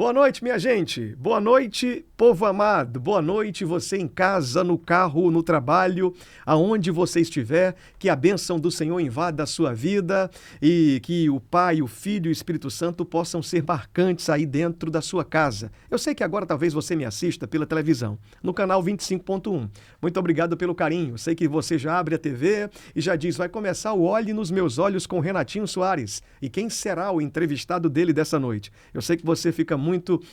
Boa noite, minha gente. Boa noite, povo amado. Boa noite, você em casa, no carro, no trabalho, aonde você estiver. Que a bênção do Senhor invada a sua vida e que o Pai, o Filho e o Espírito Santo possam ser marcantes aí dentro da sua casa. Eu sei que agora talvez você me assista pela televisão, no canal 25.1. Muito obrigado pelo carinho. Sei que você já abre a TV e já diz, vai começar o Olhe nos Meus Olhos com Renatinho Soares. E quem será o entrevistado dele dessa noite? Eu sei que você fica muito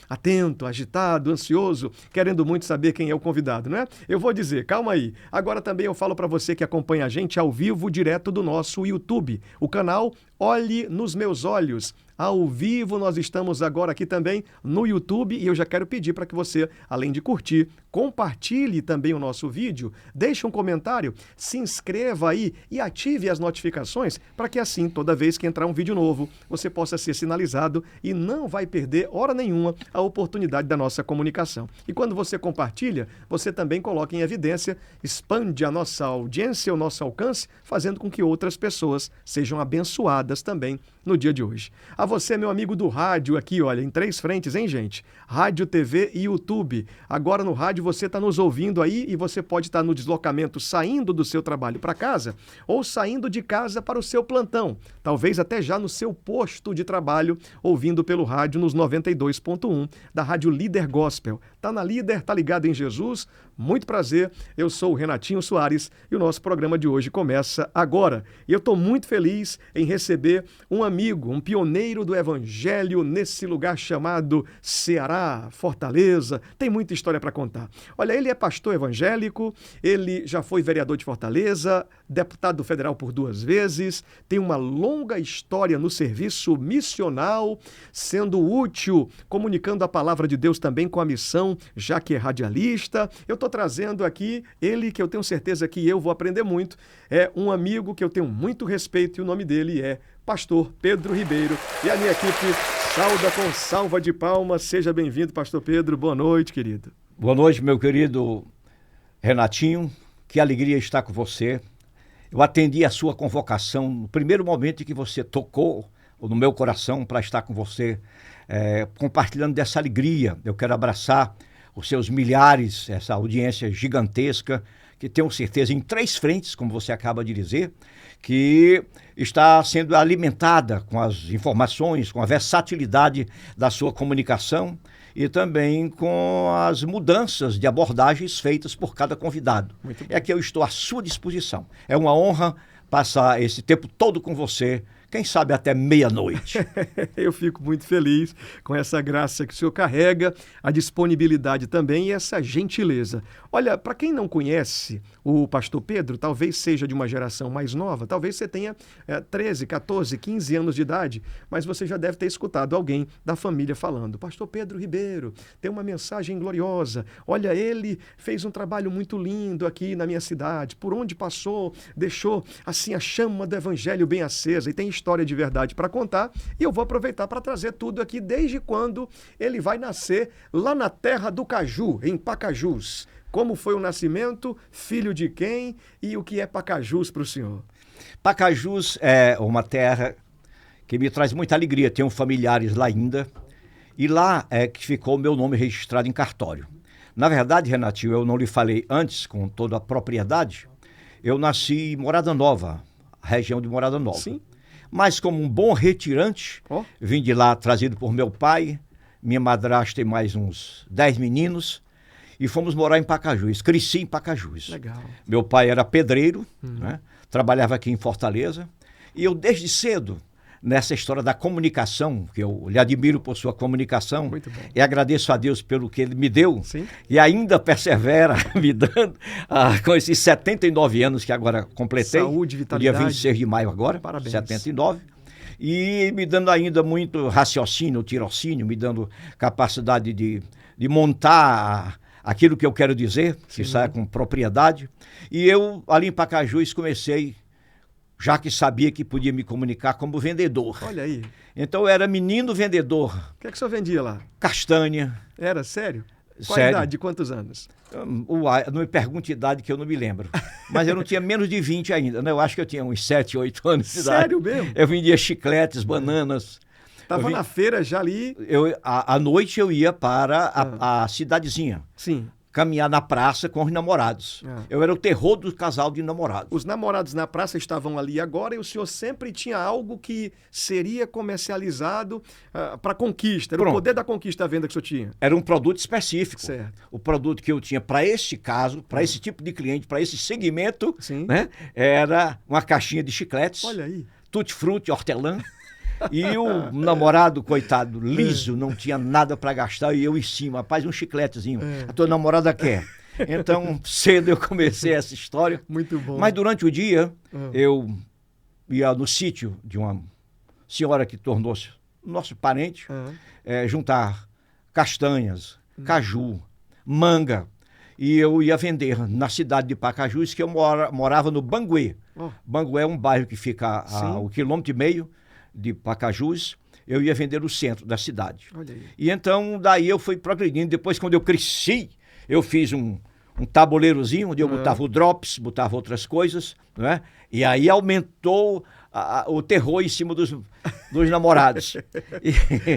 atento, agitado, ansioso, querendo muito saber quem é o convidado, né? Eu vou dizer, calma aí. Agora também eu falo para você que acompanha a gente ao vivo, direto do nosso YouTube, o canal Olhe nos Meus Olhos. Ao vivo, nós estamos agora aqui também no YouTube e eu já quero pedir para que você, além de curtir, compartilhe também o nosso vídeo, deixe um comentário, se inscreva aí e ative as notificações para que assim, toda vez que entrar um vídeo novo, você possa ser sinalizado e não vai perder hora nenhuma a oportunidade da nossa comunicação. E quando você compartilha, você também coloca em evidência, expande a nossa audiência, o nosso alcance, fazendo com que outras pessoas sejam abençoadas também no dia de hoje. A você, meu amigo do rádio aqui, olha, em 3 frentes, hein, gente? Rádio, TV e YouTube. Agora no rádio você está nos ouvindo aí e você pode estar no deslocamento saindo do seu trabalho para casa ou saindo de casa para o seu plantão. Talvez até já no seu posto de trabalho, ouvindo pelo rádio nos 92.1 da Rádio Líder Gospel. Tá na Líder, tá ligado em Jesus? Muito prazer, eu sou o Renatinho Soares e o nosso programa de hoje começa agora. E eu estou muito feliz em receber um amigo, um pioneiro do Evangelho nesse lugar chamado Ceará, Fortaleza. Tem muita história para contar. Olha, ele é pastor evangélico, ele já foi vereador de Fortaleza, deputado federal por 2 vezes, tem uma longa história no serviço missional, sendo útil, comunicando a palavra de Deus também com a missão, já que é radialista. Eu estou trazendo aqui ele, que eu tenho certeza que eu vou aprender muito, é um amigo que eu tenho muito respeito e o nome dele é Pastor Pedro Ribeiro. E a minha equipe sauda com salva de palmas. Seja bem-vindo, Pastor Pedro. Boa noite, querido. Boa noite, meu querido Renatinho. Que alegria estar com você. Eu atendi a sua convocação no primeiro momento em que você tocou no meu coração para estar com você, compartilhando dessa alegria. Eu quero abraçar os seus milhares, essa audiência gigantesca, que tenho certeza em 3 frentes, como você acaba de dizer, que está sendo alimentada com as informações, com a versatilidade da sua comunicação e também com as mudanças de abordagens feitas por cada convidado. É que eu estou à sua disposição. É uma honra passar esse tempo todo com você, quem sabe até meia-noite. Eu fico muito feliz com essa graça que o senhor carrega, a disponibilidade também e essa gentileza. Olha, para quem não conhece o pastor Pedro, talvez seja de uma geração mais nova, talvez você tenha 13, 14, 15 anos de idade, mas você já deve ter escutado alguém da família falando, pastor Pedro Ribeiro, tem uma mensagem gloriosa, olha, ele fez um trabalho muito lindo aqui na minha cidade, por onde passou, deixou assim a chama do evangelho bem acesa e tem história de verdade para contar, e eu vou aproveitar para trazer tudo aqui desde quando ele vai nascer lá na terra do Caju, em Pacajus. Como foi o nascimento, filho de quem e o que é Pacajus para o senhor? Pacajus é uma terra que me traz muita alegria, tenho familiares lá ainda, e lá é que ficou o meu nome registrado em cartório. Na verdade, Renatinho, eu não lhe falei antes com toda a propriedade, eu nasci em Morada Nova, região de Morada Nova. Sim. Mas como um bom retirante, vim de lá trazido por meu pai, minha madrasta e mais uns 10 meninos, e fomos morar em Pacajus. Cresci em Pacajus. Legal. Meu pai era pedreiro, né? Trabalhava aqui em Fortaleza, e eu desde cedo, nessa história da comunicação, que eu lhe admiro por sua comunicação, e agradeço a Deus pelo que ele me deu, sim, e ainda persevera me dando, com esses 79 anos que agora completei. Saúde, vitalidade. Dia 26 de maio agora, parabéns. 79. E me dando ainda muito raciocínio, tirocínio, me dando capacidade de montar aquilo que eu quero dizer, que saia com propriedade. E eu, ali em Pacajus, comecei, já que sabia que podia me comunicar como vendedor. Olha aí. Então eu era menino vendedor. O que é que o senhor vendia lá? Castanha. Era sério? Qual Sério. a idade? De quantos anos? Não me pergunte idade que eu não me lembro. Mas eu não tinha menos de 20 ainda, né? Eu acho que eu tinha uns 7, 8 anos de idade. Sério mesmo? Eu vendia chicletes, bananas. Tava na feira já ali. À noite eu ia para a cidadezinha. Sim. Caminhar na praça com os namorados. Eu era o terror do casal de namorados. Os namorados na praça estavam ali agora e o senhor sempre tinha algo que seria comercializado para conquista. Era o poder da conquista, a venda que o senhor tinha. Era um produto específico. Certo. O produto que eu tinha para este caso, para esse tipo de cliente, para esse segmento, Sim. né, era uma caixinha de chicletes. Olha aí. Tutti-frutti, hortelã. E o namorado, coitado, liso, não tinha nada para gastar, e eu em cima, rapaz, um chicletezinho. A tua namorada quer. Então, cedo eu comecei essa história. Muito bom. Mas durante o dia, eu ia no sítio de uma senhora que tornou-se nosso parente, juntar castanhas, caju, manga. E eu ia vender na cidade de Pacajus, que eu morava no Banguê. Banguê é um bairro que fica a 1,5 km de Pacajus. Eu ia vender no centro da cidade. Olha aí. E então, daí eu fui progredindo. Depois, quando eu cresci, eu fiz um tabuleirozinho, onde eu botava o drops, botava outras coisas, não é? E aí aumentou o terror em cima dos namorados.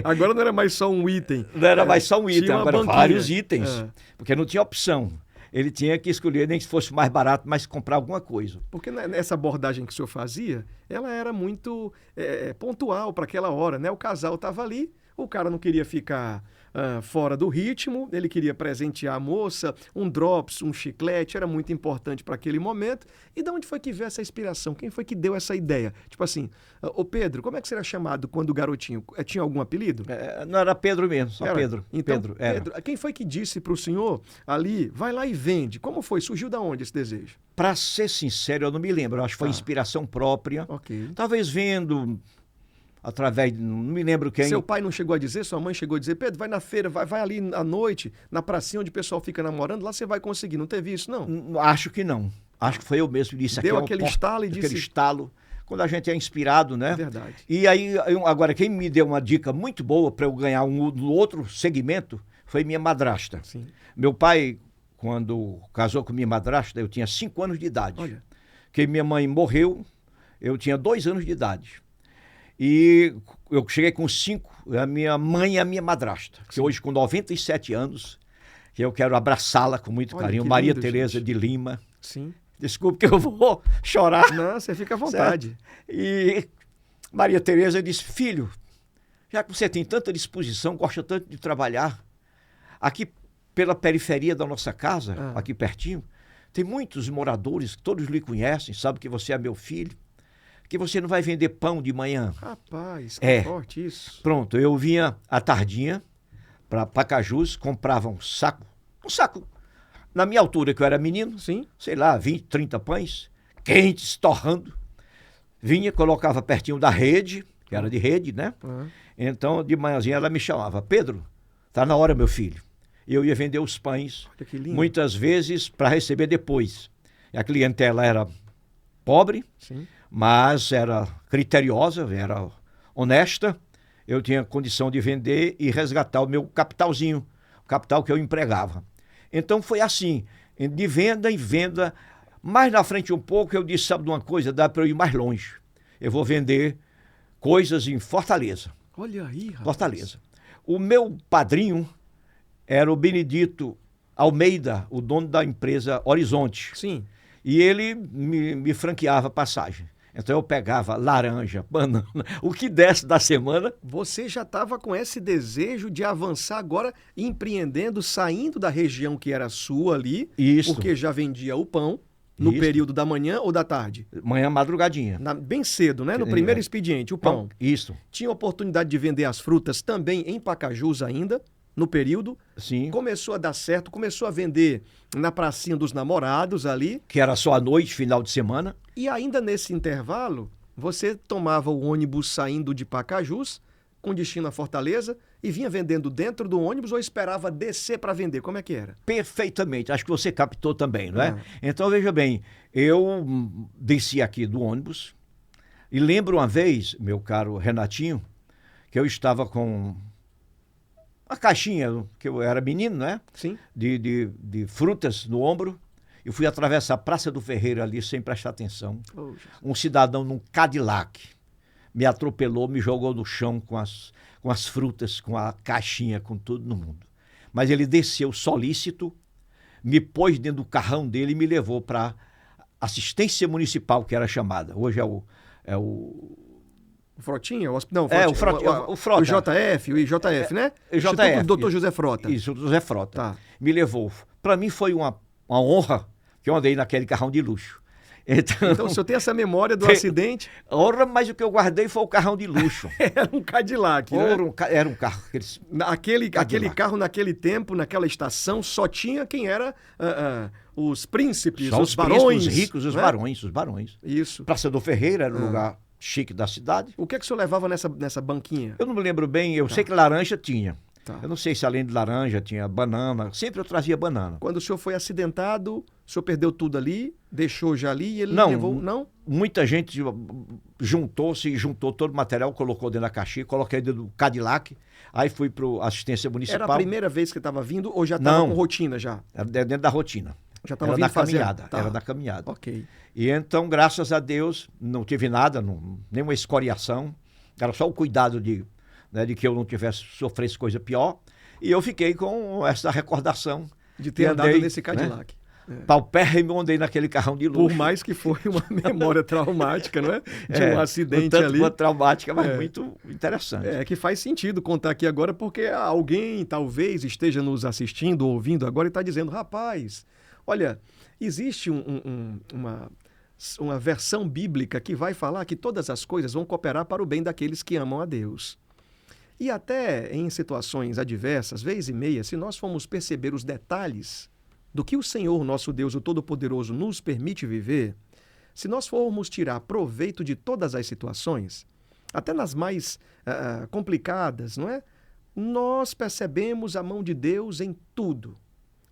Agora não era mais só um item. Não era mais só um item, agora vários itens. Porque não tinha opção. Ele tinha que escolher, nem que fosse mais barato, mas comprar alguma coisa. Porque nessa abordagem que o senhor fazia, ela era muito pontual para aquela hora, né? O casal estava ali, o cara não queria ficar fora do ritmo, ele queria presentear a moça, um drops, um chiclete, era muito importante para aquele momento. E de onde foi que veio essa inspiração? Quem foi que deu essa ideia? Tipo assim, ô Pedro, como é que você era chamado quando garotinho? Tinha algum apelido? Não era Pedro mesmo, só era. Pedro. Então, Pedro, era. Pedro, quem foi que disse para o senhor ali, vai lá e vende? Como foi? Surgiu da onde esse desejo? Para ser sincero, eu não me lembro. Eu acho que foi inspiração própria. Ok. Talvez vendo através, não me lembro quem. Seu pai não chegou a dizer, sua mãe chegou a dizer, Pedro, vai na feira, vai ali à noite, na pracinha onde o pessoal fica namorando, lá você vai conseguir. Não teve isso, não? Acho que não. Acho que foi eu mesmo que disse. Deu aquele estalo e disse... Aquele estalo, quando a gente é inspirado, né? É verdade. E aí, agora, quem me deu uma dica muito boa para eu ganhar um outro segmento foi minha madrasta. Sim. Meu pai, quando casou com minha madrasta, eu tinha 5 anos de idade. Olha. Que minha mãe morreu, eu tinha 2 anos de idade. E eu cheguei com 5, a minha mãe e a minha madrasta, que hoje com 97 anos, que eu quero abraçá-la com muito carinho, Maria Tereza de Lima. Sim. Desculpe que eu vou chorar. Não, você fica à vontade. Certo? E Maria Tereza disse, filho, já que você tem tanta disposição, gosta tanto de trabalhar, aqui pela periferia da nossa casa, aqui pertinho, tem muitos moradores, todos lhe conhecem, sabem que você é meu filho, que você não vai vender pão de manhã. Rapaz, que forte isso. Pronto, eu vinha à tardinha para Pacajus, comprava um saco, na minha altura, que eu era menino, sim, sei lá, 20, 30 pães, quentes, torrando. Vinha, colocava pertinho da rede, que era de rede, né? Então, de manhãzinha, ela me chamava, Pedro, tá na hora, meu filho. Eu ia vender os pães, muitas vezes, para receber depois. E a clientela era pobre, sim, mas era criteriosa, era honesta. Eu tinha condição de vender e resgatar o meu capitalzinho, o capital que eu empregava. Então foi assim, de venda em venda. Mais na frente um pouco eu disse, sabe de uma coisa, dá para eu ir mais longe. Eu vou vender coisas em Fortaleza. Olha aí, rapaz. Fortaleza. O meu padrinho era o Benedito Almeida, o dono da empresa Horizonte. Sim. E ele me franqueava passagem. Então eu pegava laranja, banana, o que desse da semana. Você já estava com esse desejo de avançar agora, empreendendo, saindo da região que era sua ali, isso, porque já vendia o pão no período da manhã ou da tarde? Manhã, madrugadinha. Bem cedo, né? No primeiro expediente, o pão. Isso. Tinha oportunidade de vender as frutas também em Pacajus ainda, no período. Sim. Começou a dar certo, começou a vender na pracinha dos namorados ali. Que era só à noite, final de semana. E ainda nesse intervalo, você tomava o ônibus saindo de Pacajus, com destino a Fortaleza, e vinha vendendo dentro do ônibus ou esperava descer para vender? Como é que era? Perfeitamente. Acho que você captou também, não é? Então, veja bem, eu desci aqui do ônibus e lembro uma vez, meu caro Renatinho, que eu estava com uma caixinha, que eu era menino, né? Sim. De frutas no ombro. Eu fui atravessar a Praça do Ferreira ali sem prestar atenção. Um cidadão num Cadillac, me atropelou, me jogou no chão com as frutas, com a caixinha, com tudo no mundo. Mas ele desceu solícito, me pôs dentro do carrão dele e me levou para assistência municipal, que era chamada. Hoje é o Frotinha? Não, o Frota. O JF, o IJF, né? IJF. Dr. José Frota. Isso, José Frota. Tá. Me levou. Para mim foi uma honra que eu andei naquele carrão de luxo. Então o senhor tem essa memória do acidente? Honra, mas o que eu guardei foi o carrão de luxo. Era um Cadillac, né? Era um carro. Aquele carro naquele tempo, naquela estação, só tinha quem era os príncipes, só os barões. Príncipes, os ricos, os barões. Isso. Praça do Ferreira era um lugar chique da cidade. O que é que o senhor levava nessa banquinha? Eu não me lembro bem, eu sei que laranja tinha. Tá. Eu não sei se além de laranja tinha banana. Sempre eu trazia banana. Quando o senhor foi acidentado, o senhor perdeu tudo ali, deixou já ali e ele não, levou... Não? Muita gente juntou todo o material, colocou dentro da caixinha, coloquei dentro do Cadillac, aí fui para a assistência municipal. Era a primeira vez que estava vindo ou já estava com rotina já? Era dentro da rotina. Já estava vindo caminhada. Tá. Era da caminhada. Ok. E então, graças a Deus, não tive nada, nenhuma escoriação. Era só o cuidado de que eu não sofresse coisa pior. E eu fiquei com essa recordação. De ter andado nesse Cadillac. Né? Paupérrimo, andei naquele carrão de luxo. Por mais que foi uma memória traumática, não é? De um acidente tanto ali. Uma traumática, mas muito interessante. É que faz sentido contar aqui agora, porque alguém talvez esteja nos assistindo, ouvindo agora e está dizendo, rapaz, olha, existe uma versão bíblica que vai falar que todas as coisas vão cooperar para o bem daqueles que amam a Deus. E até em situações adversas, vez e meia, se nós formos perceber os detalhes do que o Senhor, nosso Deus, o Todo-Poderoso, nos permite viver, se nós formos tirar proveito de todas as situações, até nas mais complicadas, não é? Nós percebemos a mão de Deus em tudo.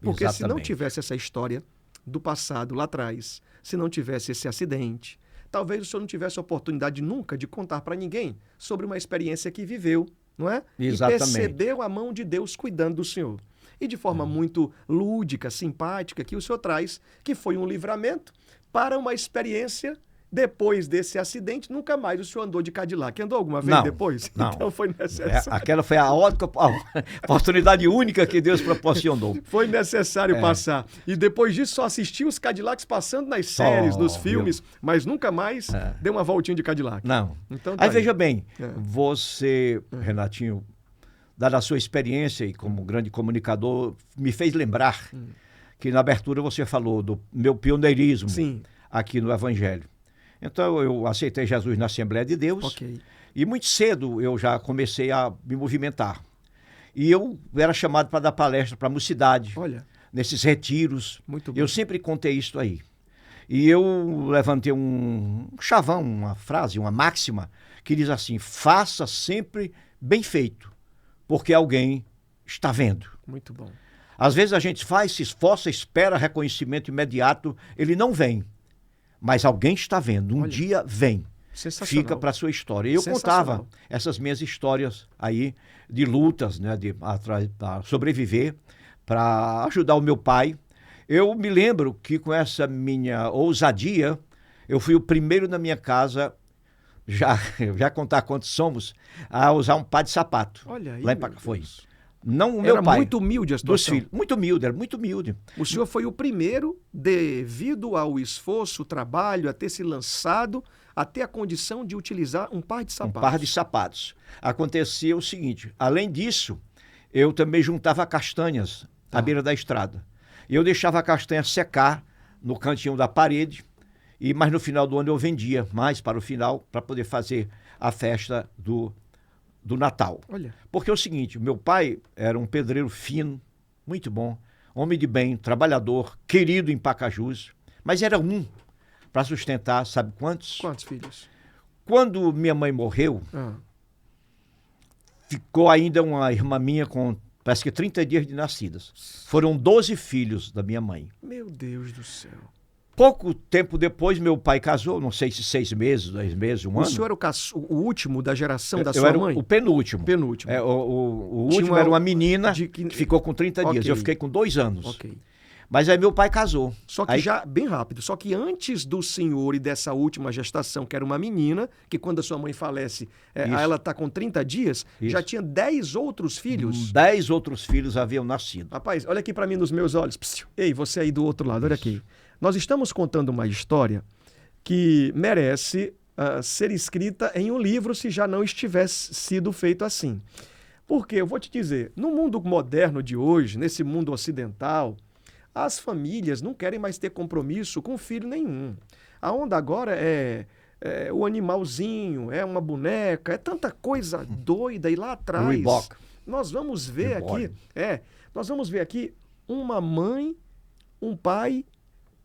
Porque se não tivesse essa história do passado lá atrás, se não tivesse esse acidente, talvez o senhor não tivesse a oportunidade nunca de contar para ninguém sobre uma experiência que viveu, não é? Exatamente. E percebeu a mão de Deus cuidando do senhor. E de forma muito lúdica, simpática, que o senhor traz, que foi um livramento para uma experiência. Depois desse acidente, nunca mais o senhor andou de Cadillac. Andou alguma vez depois? Não. Então foi necessário. Aquela foi a oportunidade única que Deus proporcionou. Foi necessário passar. E depois disso só assisti os Cadillacs passando nas séries, nos filmes, mas nunca mais deu uma voltinha de Cadillac. Não. Então, aí veja bem, você, Renatinho, dada a sua experiência e como grande comunicador, me fez lembrar que na abertura você falou do meu pioneirismo aqui no Evangelho. Então eu aceitei Jesus na Assembleia de Deus. Okay. E muito cedo eu já comecei a me movimentar. E eu era chamado para dar palestra para a mocidade. Olha. Nesses retiros. Muito bom. Eu sempre contei isso aí. E eu levantei um chavão, uma frase, uma máxima, que diz assim, faça sempre bem feito, porque alguém está vendo. Muito bom. Às vezes a gente faz, se esforça, espera reconhecimento imediato, ele não vem. Mas alguém está vendo, um dia vem, fica para a sua história. E eu contava essas minhas histórias aí de lutas, né, para sobreviver, para ajudar o meu pai. Eu me lembro que com essa minha ousadia, eu fui o primeiro na minha casa, já contar quantos somos, a usar um par de sapato. Olha aí, lá em Pacafões. Não o meu era pai. Muito humilde a situação. Dos filhos. Muito humilde, era muito humilde. O senhor foi o primeiro, devido ao esforço, o trabalho, a ter se lançado, a ter a condição de utilizar um par de sapatos. Um par de sapatos. Acontecia o seguinte, além disso, eu também juntava castanhas à beira da estrada. E eu deixava a castanha secar no cantinho da parede, mas no final do ano eu vendia mais para o final, para poder fazer a festa do Natal. Olha. Porque é o seguinte, meu pai era um pedreiro fino, muito bom, homem de bem, trabalhador, querido em Pacajus, mas era para sustentar, sabe quantos? Quantos filhos? Quando minha mãe morreu, ficou ainda uma irmã minha com, parece que 30 dias de nascidas. Foram 12 filhos da minha mãe. Meu Deus do céu. Pouco tempo depois, meu pai casou, não sei se 6 meses, 2 meses, um ano. O senhor era o último da geração da eu sua era mãe? O penúltimo. Penúltimo. O último era uma menina que ficou com 30 dias. Okay. Eu fiquei com 2 anos. Ok. Mas aí meu pai casou. Só que aí, já, bem rápido, só que antes do senhor e dessa última gestação, que era uma menina, que quando a sua mãe falece, ela está com 30 dias, já tinha 10 outros filhos. 10 outros filhos haviam nascido. Rapaz, olha aqui para mim nos meus olhos. Psiu. Ei, você aí do outro lado, olha aqui. Nós estamos contando uma história que merece ser escrita em um livro se já não tivesse sido feito assim. Porque, eu vou te dizer, no mundo moderno de hoje, nesse mundo ocidental, as famílias não querem mais ter compromisso com filho nenhum. A onda agora é o animalzinho, é uma boneca, é tanta coisa doida. E lá atrás, Reebok. nós vamos ver aqui uma mãe, um pai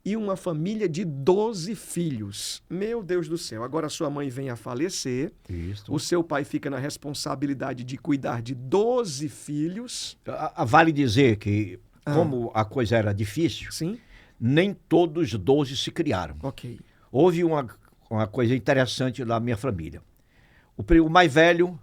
e uma família de 12 filhos. Meu Deus do céu. Agora sua mãe vem a falecer. Isso. O seu pai fica na responsabilidade de cuidar de 12 filhos. Vale dizer que, como a coisa era difícil, Sim. nem todos os 12 se criaram. Ok. Houve uma coisa interessante na minha família. O mais velho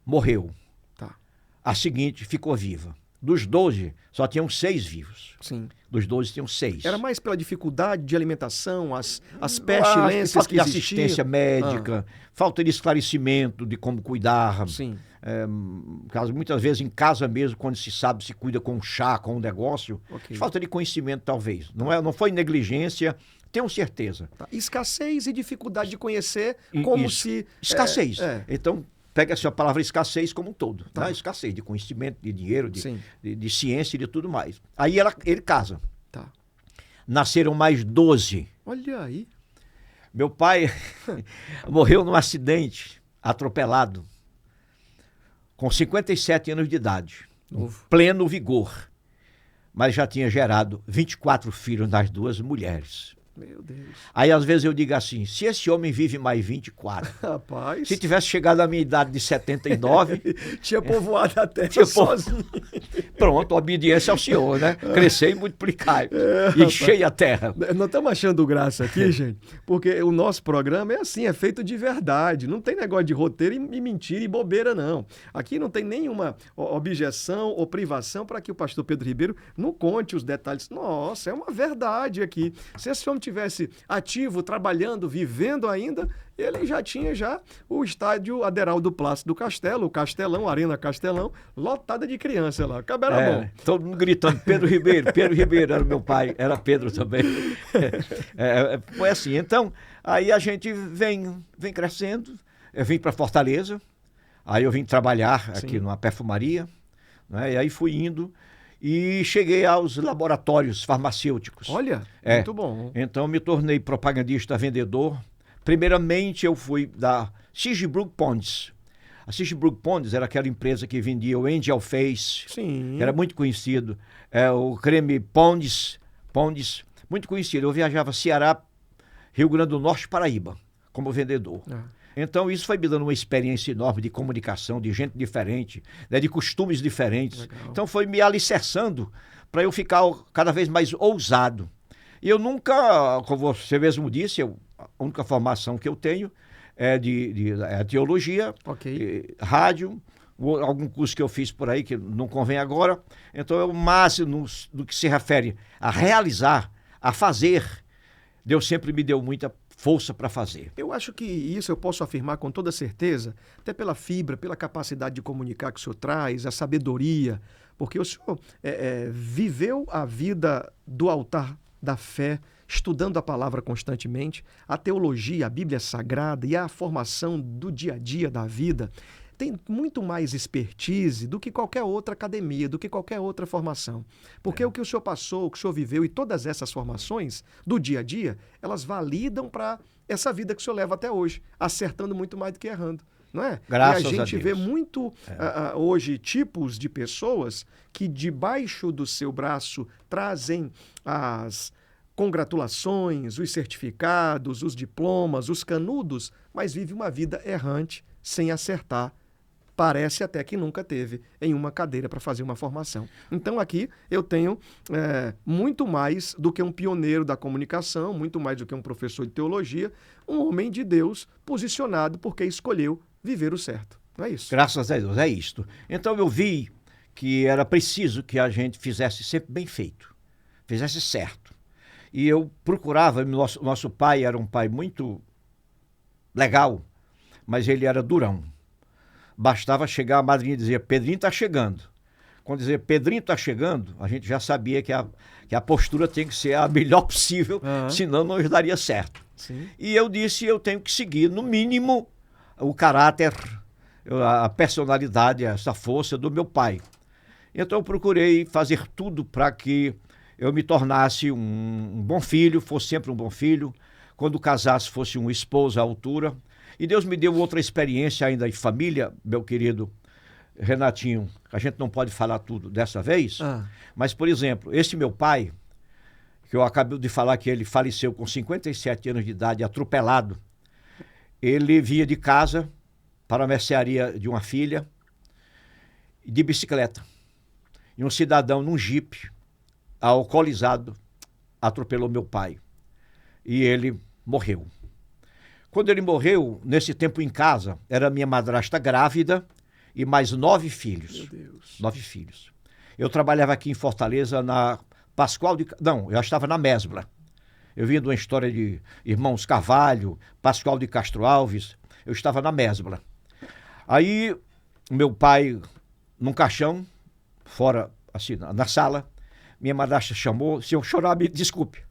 morreu. Tá. A seguinte ficou viva. Dos 12, só tinham 6 vivos. Sim. Dos 12 tinham 6. Era mais pela dificuldade de alimentação, as pestilências falta que de existiam. assistência médica, falta de esclarecimento de como cuidar. Sim. Muitas vezes em casa mesmo, quando se sabe, se cuida com um chá, com um negócio. Ok. Falta de conhecimento, talvez. Não foi negligência, tenho certeza. Tá. Escassez e dificuldade de conhecer como Isso. se... Escassez. Então, pega-se a palavra escassez como um todo. Tá. Né? Escassez de conhecimento, de dinheiro, Sim. de ciência e de tudo mais. Aí ele casa. Tá. Nasceram mais 12. Olha aí. Meu pai morreu num acidente, atropelado, com 57 anos de idade, Novo. pleno vigor, mas já tinha gerado 24 filhos das 2 mulheres. Meu Deus. Aí às vezes eu digo assim, se esse homem vive mais 24, Rapaz. se tivesse chegado à minha idade de 79... Tinha povoado a terra Tinha sozinho. Pronto, obediência ao Senhor, né? Crescer e multiplicar. Encher a terra. Nós estamos achando graça aqui, gente, porque o nosso programa é assim, é feito de verdade. Não tem negócio de roteiro e mentira e bobeira, não. Aqui não tem nenhuma objeção ou privação para que o pastor Pedro Ribeiro não conte os detalhes. Nossa, é uma verdade aqui. Se esse homem tivesse ativo, trabalhando, vivendo ainda, ele já tinha o estádio Aderaldo Plácido do Castelo, o Castelão, Arena Castelão, lotada de criança lá. Cabera bom. Todo mundo gritando, Pedro Ribeiro era o meu pai, era Pedro também. Foi assim, então, aí a gente vem crescendo, eu vim para Fortaleza, aí eu vim trabalhar aqui numa perfumaria, né, e aí fui indo, e cheguei aos laboratórios farmacêuticos. Olha, muito bom. Então me tornei propagandista, vendedor. Primeiramente eu fui da Seabrook Ponds. A Seabrook Ponds era aquela empresa que vendia o Angel Face, Sim. que era muito conhecido. O creme Ponds, muito conhecido. Eu viajava Ceará, Rio Grande do Norte, Paraíba, como vendedor. Então isso foi me dando uma experiência enorme de comunicação, de gente diferente, né, de costumes diferentes. Legal. Então foi me alicerçando para eu ficar cada vez mais ousado. E eu nunca, como você mesmo disse, a única formação que eu tenho é de teologia, rádio, algum curso que eu fiz por aí que não convém agora. Então é o máximo do que se refere a realizar, a fazer. Deus sempre me deu muita força para fazer. Eu acho que isso eu posso afirmar com toda certeza, até pela fibra, pela capacidade de comunicar que o senhor traz, a sabedoria, porque o senhor viveu a vida do altar da fé, estudando a palavra constantemente, a teologia, a Bíblia Sagrada e a formação do dia a dia da vida. Tem muito mais expertise do que qualquer outra academia, do que qualquer outra formação. Porque o que o senhor passou, o que o senhor viveu e todas essas formações do dia a dia, elas validam para essa vida que o senhor leva até hoje, acertando muito mais do que errando. Não é? Graças e a gente a Deus. vê muito hoje tipos de pessoas que debaixo do seu braço trazem as congratulações, os certificados, os diplomas, os canudos, mas vive uma vida errante, sem acertar. Parece até que nunca teve em uma cadeira para fazer uma formação. Então aqui eu tenho muito mais do que um pioneiro da comunicação, muito mais do que um professor de teologia, um homem de Deus posicionado porque escolheu viver o certo. Não é isso? Graças a Deus, é isto. Então eu vi que era preciso que a gente fizesse sempre bem feito. fizesse certo. E eu procurava, nosso pai era um pai muito legal, mas ele era durão. Bastava chegar, a madrinha dizia, Pedrinho está chegando. Quando dizia Pedrinho está chegando, a gente já sabia que a postura tem que ser a melhor possível, senão não daria certo. Sim. E eu disse, eu tenho que seguir, no mínimo, o caráter, a personalidade, essa força do meu pai. Então eu procurei fazer tudo para que eu me tornasse um bom filho, fosse sempre um bom filho, quando casasse fosse um esposo à altura. E Deus me deu outra experiência ainda em família, meu querido Renatinho, a gente não pode falar tudo dessa vez, mas, por exemplo, esse meu pai, que eu acabei de falar que ele faleceu com 57 anos de idade, atropelado, ele vinha de casa para a mercearia de uma filha, de bicicleta. E um cidadão num jipe, alcoolizado, atropelou meu pai. E ele morreu. Quando ele morreu, nesse tempo em casa, era minha madrasta grávida e mais 9 filhos. Meu Deus. 9 filhos. Eu trabalhava aqui em Fortaleza na Pascoal de... Não, eu estava na Mesbla. Eu vinha de uma história de Irmãos Carvalho, Pascoal de Castro Alves. Eu estava na Mesbla. Aí, meu pai, num caixão, fora, assim, na sala, minha madrasta chamou, se eu chorar, me desculpe.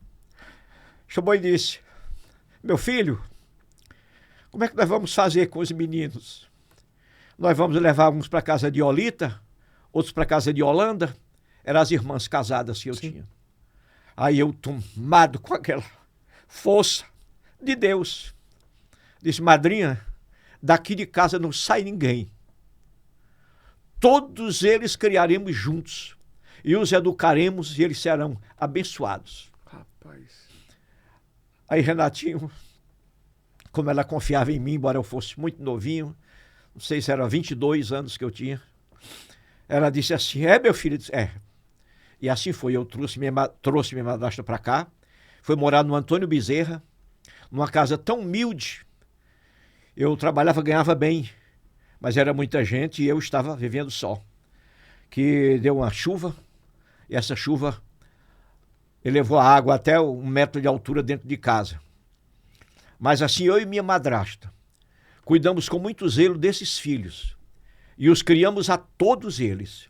Chamou e disse, meu filho, como é que nós vamos fazer com os meninos? Nós vamos levar uns para casa de Olita, outros para casa de Holanda. Eram as irmãs casadas que eu tinha. Aí eu, tomado com aquela força de Deus, disse, madrinha, daqui de casa não sai ninguém. Todos eles criaremos juntos e os educaremos e eles serão abençoados. Rapaz. Aí Renatinho, como ela confiava em mim, embora eu fosse muito novinho, não sei se era 22 anos que eu tinha, ela disse assim, meu filho? Disse, E assim foi, eu trouxe minha madrasta para cá, foi morar no Antônio Bezerra, numa casa tão humilde. Eu trabalhava, ganhava bem, mas era muita gente e eu estava vivendo só. Que deu uma chuva, e essa chuva elevou a água até 1 metro de altura dentro de casa. Mas assim, eu e minha madrasta cuidamos com muito zelo desses filhos e os criamos a todos eles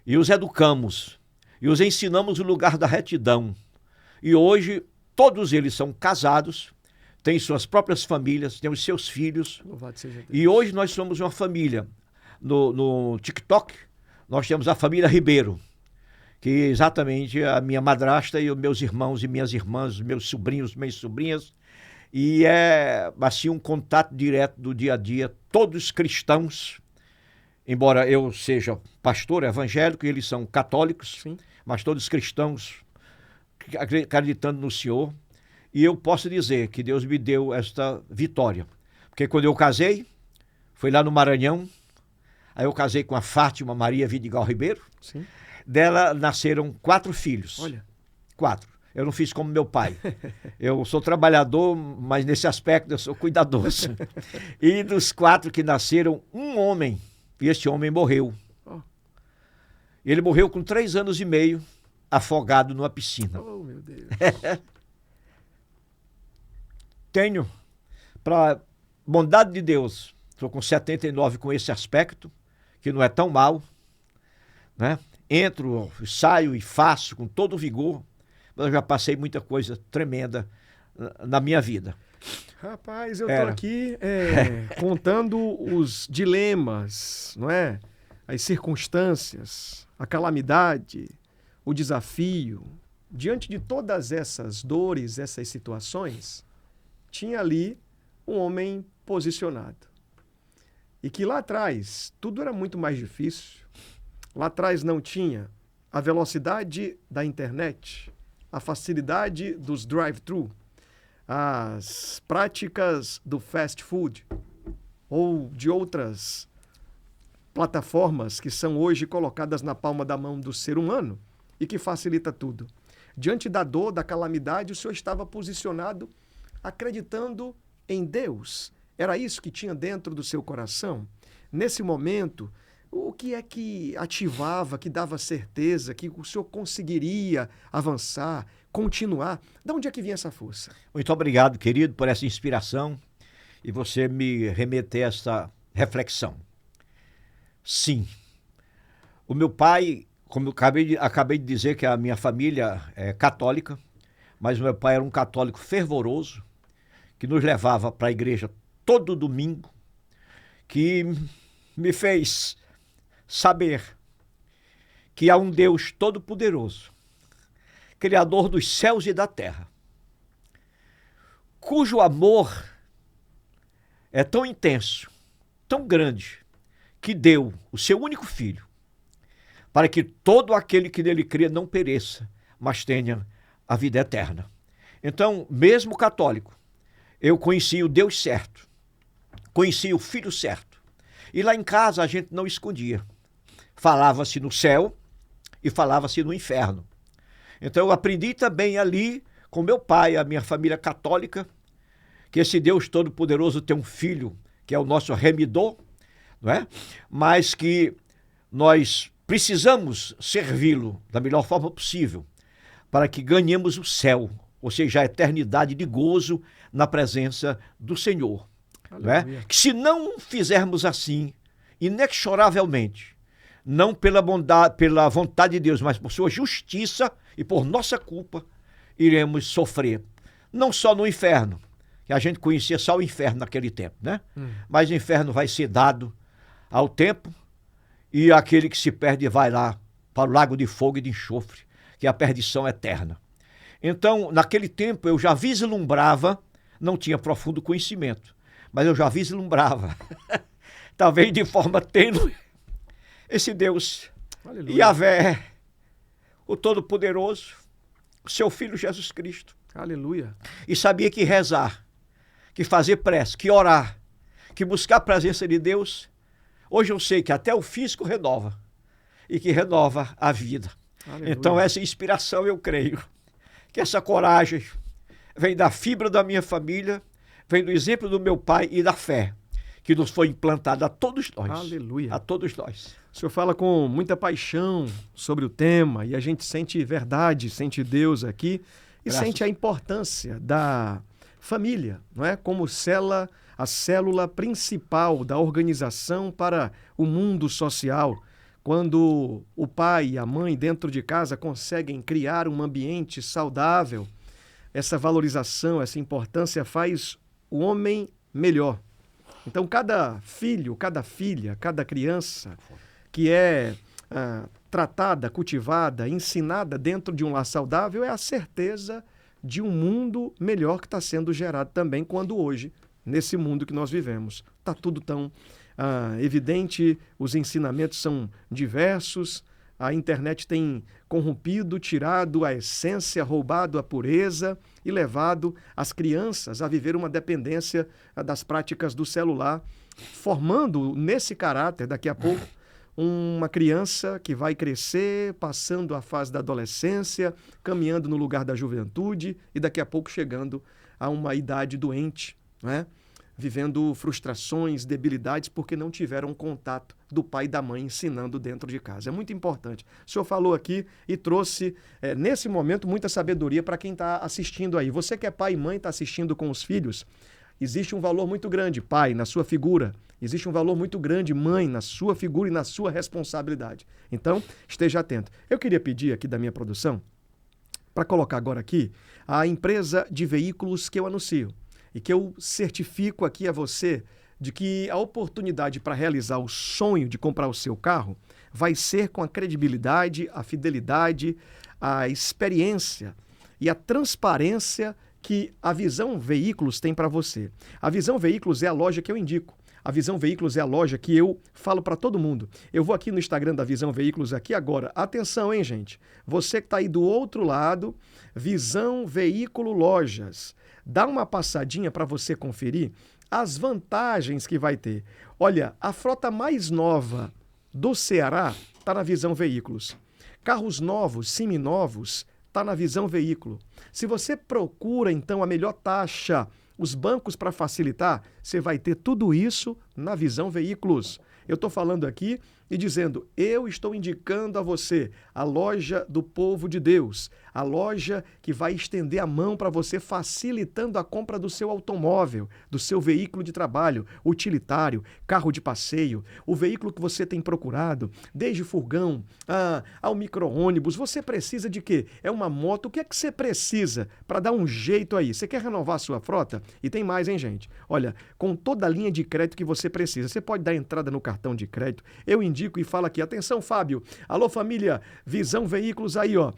e os educamos e os ensinamos o lugar da retidão. E hoje todos eles são casados, têm suas próprias famílias, têm os seus filhos. Louvado seja Deus. E hoje nós somos uma família. No TikTok nós temos a família Ribeiro, que exatamente a minha madrasta e os meus irmãos e minhas irmãs, os meus sobrinhos, minhas sobrinhas. E é assim um contato direto do dia a dia, todos cristãos, embora eu seja pastor evangélico e eles são católicos, Sim. mas todos cristãos acreditando no Senhor. E eu posso dizer que Deus me deu esta vitória, porque quando eu casei, foi lá no Maranhão, aí eu casei com a Fátima Maria Vidigal Ribeiro. Sim. Dela nasceram 4 filhos. Olha. 4. Eu não fiz como meu pai. Eu sou trabalhador, mas nesse aspecto eu sou cuidadoso. E dos 4 que nasceram, um homem, e esse homem morreu. Ele morreu com 3 anos e meio, afogado numa piscina. Oh, meu Deus. Tenho, para bondade de Deus, estou com 79 com esse aspecto, que não é tão mal, né? Entro, saio e faço com todo vigor, mas eu já passei muita coisa tremenda na minha vida. Rapaz, eu tô aqui contando os dilemas, não é? As circunstâncias, a calamidade, o desafio. Diante de todas essas dores, essas situações, tinha ali um homem posicionado. E que lá atrás tudo era muito mais difícil. Lá atrás não tinha a velocidade da internet, a facilidade dos drive-thru, as práticas do fast food ou de outras plataformas que são hoje colocadas na palma da mão do ser humano e que facilita tudo. Diante da dor, da calamidade, o Senhor estava posicionado acreditando em Deus. Era isso que tinha dentro do seu coração. Nesse momento, O que é que ativava, que dava certeza que o senhor conseguiria avançar, continuar? De onde é que vinha essa força? Muito obrigado, querido, por essa inspiração e você me remeter a essa reflexão. Sim, o meu pai, como eu acabei de dizer que a minha família é católica, mas o meu pai era um católico fervoroso, que nos levava para a igreja todo domingo, que me fez saber que há um Deus todo-poderoso, Criador dos céus e da terra, cujo amor é tão intenso, tão grande, que deu o seu único filho, para que todo aquele que nele crê não pereça, mas tenha a vida eterna. Então, mesmo católico, eu conheci o Deus certo, conheci o Filho certo. E lá em casa a gente não escondia. Falava-se no céu e falava-se no inferno. Então eu aprendi também ali, com meu pai, a minha família católica, que esse Deus Todo-Poderoso tem um filho, que é o nosso remidor, não é? Mas que nós precisamos servi-lo da melhor forma possível, para que ganhemos o céu, ou seja, a eternidade de gozo na presença do Senhor. Não é? Que se não fizermos assim, inexoravelmente, não pela bondade, pela vontade de Deus, mas por sua justiça e por nossa culpa, iremos sofrer. Não só no inferno, que a gente conhecia só o inferno naquele tempo, né? Mas o inferno vai ser dado ao tempo e aquele que se perde vai lá para o lago de fogo e de enxofre, que é a perdição eterna. Então, naquele tempo eu já vislumbrava, não tinha profundo conhecimento, mas eu já vislumbrava, talvez de forma tênue, esse Deus, Yahvé, o Todo-Poderoso, o seu Filho Jesus Cristo. Aleluia. E sabia que rezar, que fazer prece, que orar, que buscar a presença de Deus, hoje eu sei que até o físico renova, e que renova a vida. Aleluia. Então essa inspiração eu creio, que essa coragem vem da fibra da minha família, vem do exemplo do meu pai e da fé que nos foi implantada a todos nós. Aleluia. A todos nós. O senhor fala com muita paixão sobre o tema e a gente sente verdade, sente Deus aqui e sente a importância da família, não é? Como a célula principal da organização para o mundo social. Quando o pai e a mãe dentro de casa conseguem criar um ambiente saudável, essa valorização, essa importância faz o homem melhor. Então, cada filho, cada filha, cada criança que é tratada, cultivada, ensinada dentro de um lar saudável é a certeza de um mundo melhor que está sendo gerado também quando hoje, nesse mundo que nós vivemos. Está tudo tão evidente, os ensinamentos são diversos, a internet tem corrompido, tirado a essência, roubado a pureza e levado as crianças a viver uma dependência das práticas do celular, formando nesse caráter, daqui a pouco, uma criança que vai crescer, passando a fase da adolescência, caminhando no lugar da juventude e daqui a pouco chegando a uma idade doente, né? Vivendo frustrações, debilidades, porque não tiveram contato do pai e da mãe ensinando dentro de casa. É muito importante. O senhor falou aqui e trouxe, nesse momento, muita sabedoria para quem está assistindo aí. Você que é pai e mãe, está assistindo com os filhos, existe um valor muito grande, pai, na sua figura. Existe um valor muito grande, mãe, na sua figura e na sua responsabilidade. Então, esteja atento. Eu queria pedir aqui da minha produção, para colocar agora aqui, a empresa de veículos que eu anuncio. E que eu certifico aqui a você de que a oportunidade para realizar o sonho de comprar o seu carro vai ser com a credibilidade, a fidelidade, a experiência e a transparência que a Visão Veículos tem para você. A Visão Veículos é a loja que eu indico. A Visão Veículos é a loja que eu falo para todo mundo. Eu vou aqui no Instagram da Visão Veículos aqui agora. Atenção, hein, gente? Você que está aí do outro lado, Visão Veículo Lojas. Dá uma passadinha para você conferir as vantagens que vai ter. Olha, a frota mais nova do Ceará está na Visão Veículos. Carros novos, seminovos, está na Visão Veículo. Se você procura, então, a melhor taxa, os bancos para facilitar, você vai ter tudo isso na Visão Veículos. Eu estou falando aqui e dizendo: eu estou indicando a você a loja do povo de Deus, a loja que vai estender a mão para você, facilitando a compra do seu automóvel, do seu veículo de trabalho, utilitário, carro de passeio, o veículo que você tem procurado, desde furgão ao micro-ônibus. Você precisa de quê? É uma moto. O que é que você precisa para dar um jeito aí? Você quer renovar a sua frota? E tem mais, hein, gente? Olha, com toda a linha de crédito que você precisa, você pode dar entrada no cartão de crédito. Eu indico e falo aqui, atenção, Fábio. Alô, família, Visão Veículos aí, ó.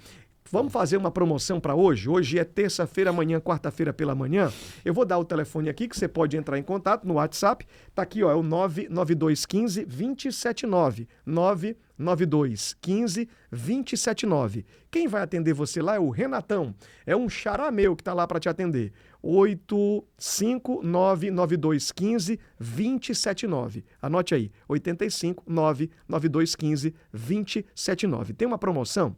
Vamos fazer uma promoção para hoje? Hoje é terça-feira, amanhã, quarta-feira pela manhã. Eu vou dar o telefone aqui que você pode entrar em contato no WhatsApp. Tá aqui, ó, é o 99215-279. 99215-279. Quem vai atender você lá é o Renatão. É um xará meu que tá lá para te atender. 8599215-279. Anote aí, 8599215-279. Tem uma promoção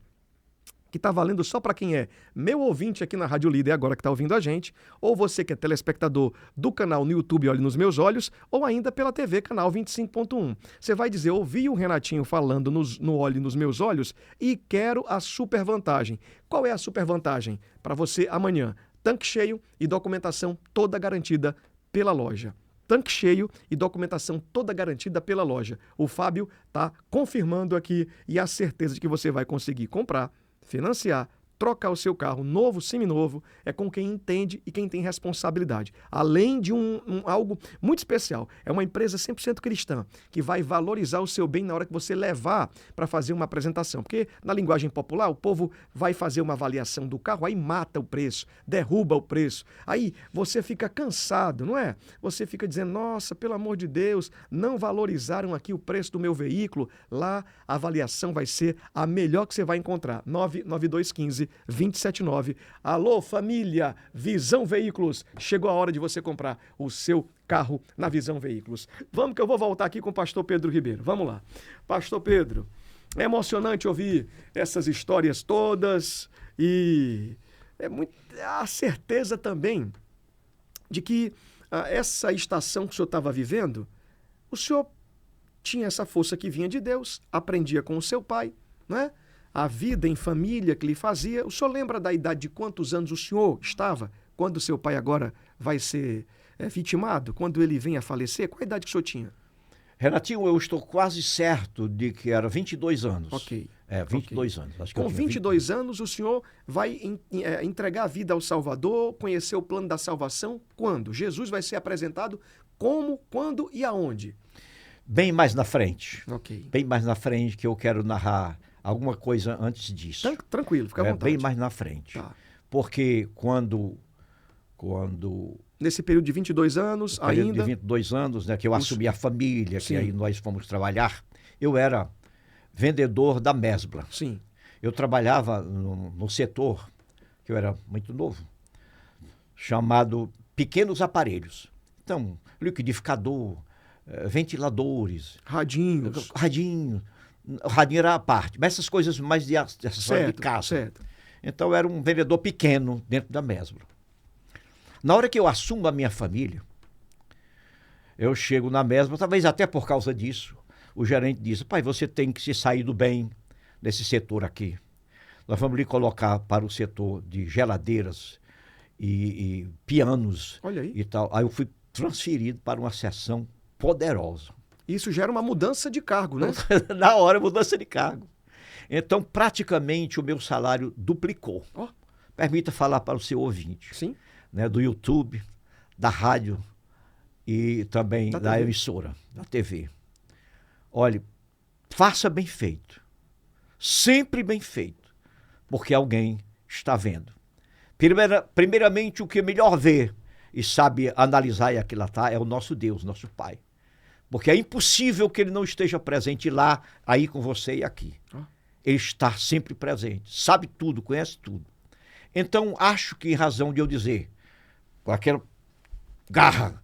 que está valendo só para quem é meu ouvinte aqui na Rádio Líder agora que está ouvindo a gente, ou você que é telespectador do canal no YouTube Olhe nos Meus Olhos, ou ainda pela TV, canal 25.1. Você vai dizer: ouvi o Renatinho falando no Olhe nos Meus Olhos e quero a super vantagem. Qual é a super vantagem? Para você amanhã, tanque cheio e documentação toda garantida pela loja. Tanque cheio e documentação toda garantida pela loja. O Fábio está confirmando aqui e a certeza de que você vai conseguir comprar, financiar, trocar o seu carro novo, seminovo, é com quem entende e quem tem responsabilidade. Além de algo muito especial, é uma empresa 100% cristã, que vai valorizar o seu bem na hora que você levar para fazer uma apresentação. Porque, na linguagem popular, o povo vai fazer uma avaliação do carro, aí mata o preço, derruba o preço. Aí você fica cansado, não é? Você fica dizendo: nossa, pelo amor de Deus, não valorizaram aqui o preço do meu veículo. Lá, a avaliação vai ser a melhor que você vai encontrar. 99215-279. Alô, família Visão Veículos. Chegou a hora de você comprar o seu carro na Visão Veículos. Vamos que eu vou voltar aqui com o pastor Pedro Ribeiro. Vamos lá. Pastor Pedro, é emocionante ouvir essas histórias todas e é a certeza também de que essa estação que o senhor estava vivendo, o senhor tinha essa força que vinha de Deus, aprendia com o seu pai, não é? A vida em família que lhe fazia. O senhor lembra da idade de quantos anos o senhor estava quando o seu pai agora vai ser vitimado? Quando ele vem a falecer? Qual a idade que o senhor tinha? Renatinho, eu estou quase certo de que era 22 anos. Ok. 22 anos. Acho que com 22 anos, o senhor vai entregar a vida ao Salvador, conhecer o plano da salvação. Quando? Jesus vai ser apresentado como, quando e aonde? Bem mais na frente. Ok. Bem mais na frente, que eu quero narrar alguma coisa antes disso. Tranquilo, fica à vontade. Bem mais na frente. Tá. Porque quando nesse período de 22 anos, de 22 anos, né, que eu assumi a família, Sim. que aí nós fomos trabalhar, eu era vendedor da Mesbla. Sim. Eu trabalhava no setor, que eu era muito novo, chamado pequenos aparelhos. Então, liquidificador, ventiladores, radinho era a parte, mas essas coisas mais de acessório de casa. Certo. Então, eu era um vendedor pequeno dentro da Mesbla. Na hora que eu assumo a minha família, eu chego na Mesbla, talvez até por causa disso, o gerente diz: pai, você tem que se sair do bem nesse setor aqui. Nós vamos lhe colocar para o setor de geladeiras e pianos. Olha aí. E tal. Aí eu fui transferido para uma seção poderosa. Isso gera uma mudança de cargo, né? Na hora, mudança de cargo. Então, praticamente, o meu salário duplicou. Oh. Permita falar para o seu ouvinte. Sim. Né, do YouTube, da rádio e também da emissora, da TV. Olha, faça bem feito. Sempre bem feito. Porque alguém está vendo. Primeiramente, o que melhor vê e sabe analisar e aquilatar é o nosso Deus, nosso Pai. Porque é impossível que ele não esteja presente lá, aí com você e aqui. Ele está sempre presente, sabe tudo, conhece tudo. Então, acho que em razão de eu dizer, com aquela garra,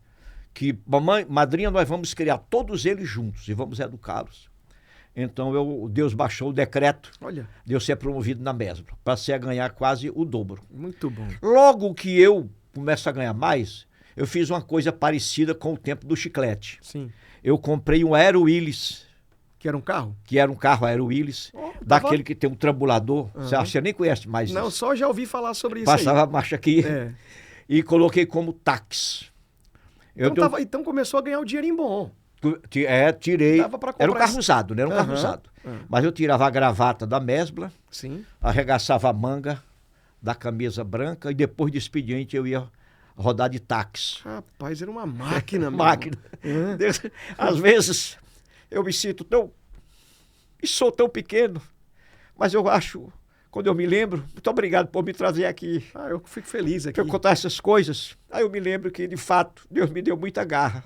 que mamãe, madrinha, nós vamos criar todos eles juntos e vamos educá-los. Então, Deus baixou o decreto de eu ser promovido na Mesbla, passei a ganhar quase o dobro. Muito bom. Logo que eu começo a ganhar mais, eu fiz uma coisa parecida com o tempo do chiclete. Sim. Eu comprei um Aero Willis Que era um carro? que era um carro Aero Willis, daquele que tem um trambulador. Você acha que você nem conhece mais Não, isso. só já ouvi falar sobre isso Passava a marcha aqui aí. e coloquei como táxi. Então começou a ganhar o dinheirinho bom. Tirei. Dava pra comprar Era um carro usado, né? Era um carro Aham. usado. Mas eu tirava a gravata da mesbla, Sim. arregaçava a manga da camisa branca e depois do expediente eu ia rodar de táxi. Rapaz, era uma máquina, meu Máquina. irmão. Às vezes eu me sinto tão. E sou tão pequeno, mas eu acho, quando eu me lembro, muito obrigado por me trazer aqui, Eu fico feliz aqui. para eu contar essas coisas. Aí eu me lembro que, de fato, Deus me deu muita garra.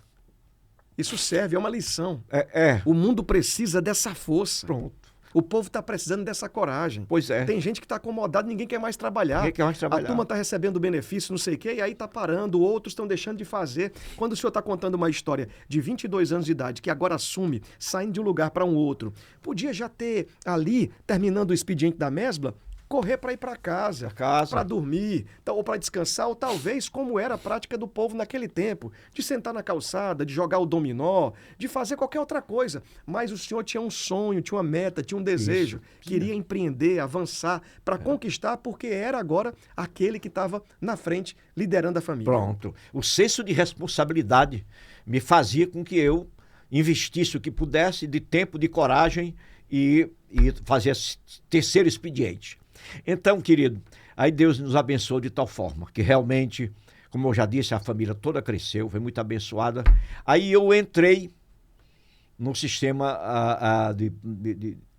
Isso serve, é uma lição. É. O mundo precisa dessa força. Pronto. O povo está precisando dessa coragem. Pois é. Tem gente que está acomodado, ninguém quer mais trabalhar. Ninguém quer mais trabalhar. A turma está recebendo benefício, não sei o quê, e aí está parando, outros estão deixando de fazer. Quando o senhor está contando uma história de 22 anos de idade, que agora assume, saindo de um lugar para um outro, podia já ter ali, terminando o expediente da mesbla, correr para ir para casa, para dormir, ou para descansar, ou talvez como era a prática do povo naquele tempo, de sentar na calçada, de jogar o dominó, de fazer qualquer outra coisa. Mas o senhor tinha um sonho, tinha uma meta, tinha um desejo, queria empreender, avançar, para conquistar, porque era agora aquele que estava na frente, liderando a família. Pronto. O senso de responsabilidade me fazia com que eu investisse o que pudesse de tempo, de coragem e fazer esse terceiro expediente. Então, querido, aí Deus nos abençoou de tal forma que realmente, como eu já disse, a família toda cresceu, foi muito abençoada. Aí eu entrei no sistema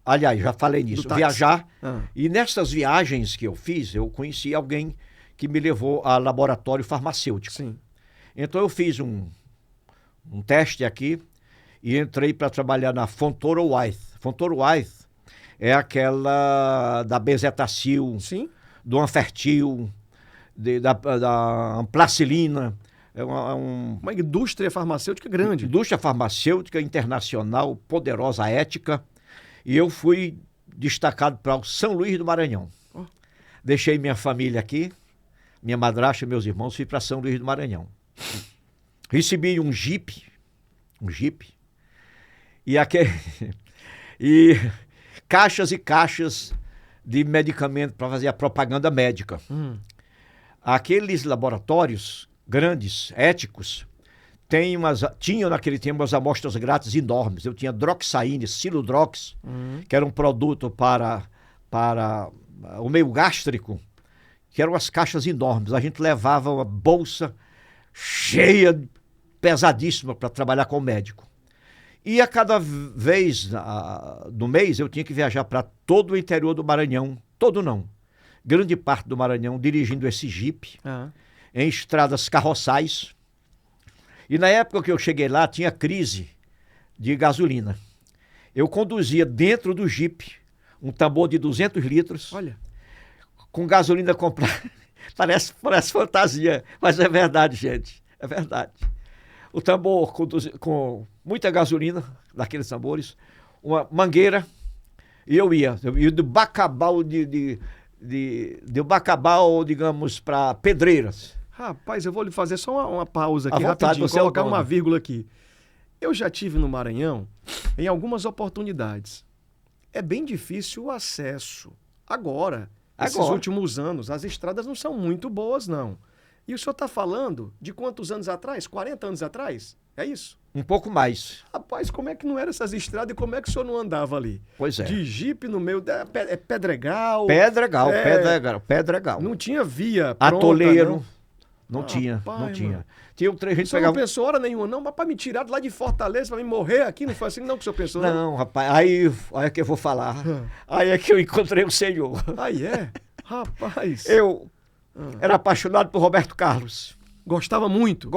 aliás, já falei nisso, viajar. E nessas viagens que eu fiz, eu conheci alguém que me levou a laboratório farmacêutico. Sim. Então eu fiz um teste aqui e entrei para trabalhar na Fontoura Wyeth. Fontoura Wyeth é aquela da Bezetacil, Sim. do Anfertil, da Amplacilina. É uma indústria farmacêutica grande. Indústria farmacêutica internacional, poderosa, ética. E eu fui destacado para o São Luís do Maranhão. Deixei minha família aqui, minha madrasta e meus irmãos, fui para São Luís do Maranhão. Recebi um Jeep, e caixas e caixas de medicamento para fazer a propaganda médica. Aqueles laboratórios grandes, éticos, tinham naquele tempo umas amostras grátis enormes. Eu tinha Droxaine, Siludrox, que era um produto para o meio gástrico, que eram as caixas enormes. A gente levava uma bolsa cheia, pesadíssima, para trabalhar com o médico. E a cada vez do mês eu tinha que viajar para todo o interior do Maranhão, todo não, grande parte do Maranhão, dirigindo esse Jeep, em estradas carroçais. E na época que eu cheguei lá, tinha crise de gasolina. Eu conduzia dentro do Jeep um tambor de 200 litros, Olha, com gasolina comprada. Parece fantasia, mas é verdade, gente, é verdade. O tambor com muita gasolina, daqueles tambores, uma mangueira, e eu ia do Bacabal, Bacabal, digamos, para Pedreiras. rapaz, eu vou lhe fazer só uma pausa aqui À vontade, rapidinho, você é o colocar dono. uma vírgula aqui. Eu já tive no Maranhão em algumas oportunidades. É bem difícil o acesso. Agora, esses últimos anos, as estradas não são muito boas, não. E o senhor está falando de quantos anos atrás? 40 anos atrás? É isso? Um pouco mais. Rapaz, como é que não eram essas estradas e como é que o senhor não andava ali? Pois é. De Jeep no meio, Pedregal. Pedregal. Não tinha via pronta, Atoleiro. não. Não tinha. Mano. Tinha um trem, a gente O senhor pegava... não pensou hora nenhuma, não, mas para me tirar de lá de Fortaleza, para me morrer aqui, não foi assim não que o senhor pensou? Não, rapaz, aí é que eu vou falar. Aí é que eu encontrei o Senhor. Aí é? Rapaz. Eu era apaixonado por Roberto Carlos. Gostava muito?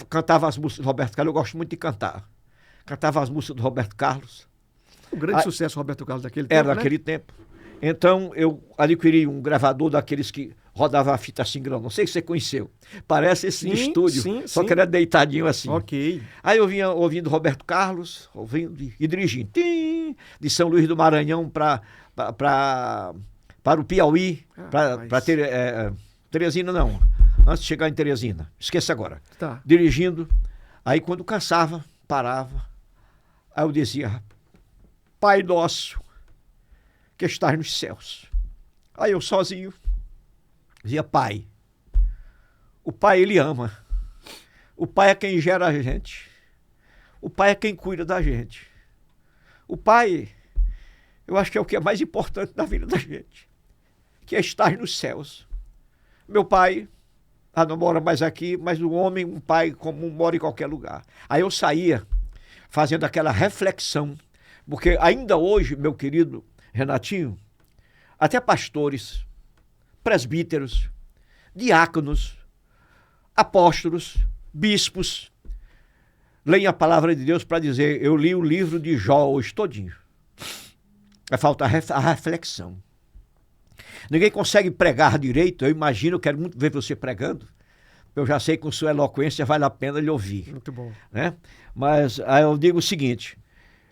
Cantava as músicas do Roberto Carlos, eu gosto muito de cantar. Cantava as músicas do Roberto Carlos. O grande sucesso Roberto Carlos daquele tempo, Era daquele tempo. Então, eu adquiri um gravador daqueles que rodava a fita assim grão. Não sei se você conheceu. Parece esse de estúdio, só que era deitadinho assim. Ok. Aí eu vinha ouvindo Roberto Carlos, e dirigindo. De São Luís do Maranhão para o Piauí, para Teresina, não. Antes de chegar em Teresina. Esqueça agora. Tá. Dirigindo. Aí quando cansava, parava. Aí eu dizia, Pai nosso, que estás nos céus. Aí eu sozinho dizia, Pai. O Pai, ele ama. O Pai é quem gera a gente. O Pai é quem cuida da gente. O Pai, eu acho que é o que é mais importante na vida da gente, que é estar nos céus. Meu pai, não mora mais aqui, mas um homem, um pai comum, mora em qualquer lugar. Aí eu saía fazendo aquela reflexão, porque ainda hoje, meu querido Renatinho, até pastores, presbíteros, diáconos, apóstolos, bispos, leem a palavra de Deus para dizer, eu li o livro de Jó hoje todinho. Vai faltar a reflexão. Ninguém consegue pregar direito, eu imagino, eu quero muito ver você pregando, eu já sei que com sua eloquência vale a pena lhe ouvir. Muito bom. Né? Mas aí eu digo o seguinte,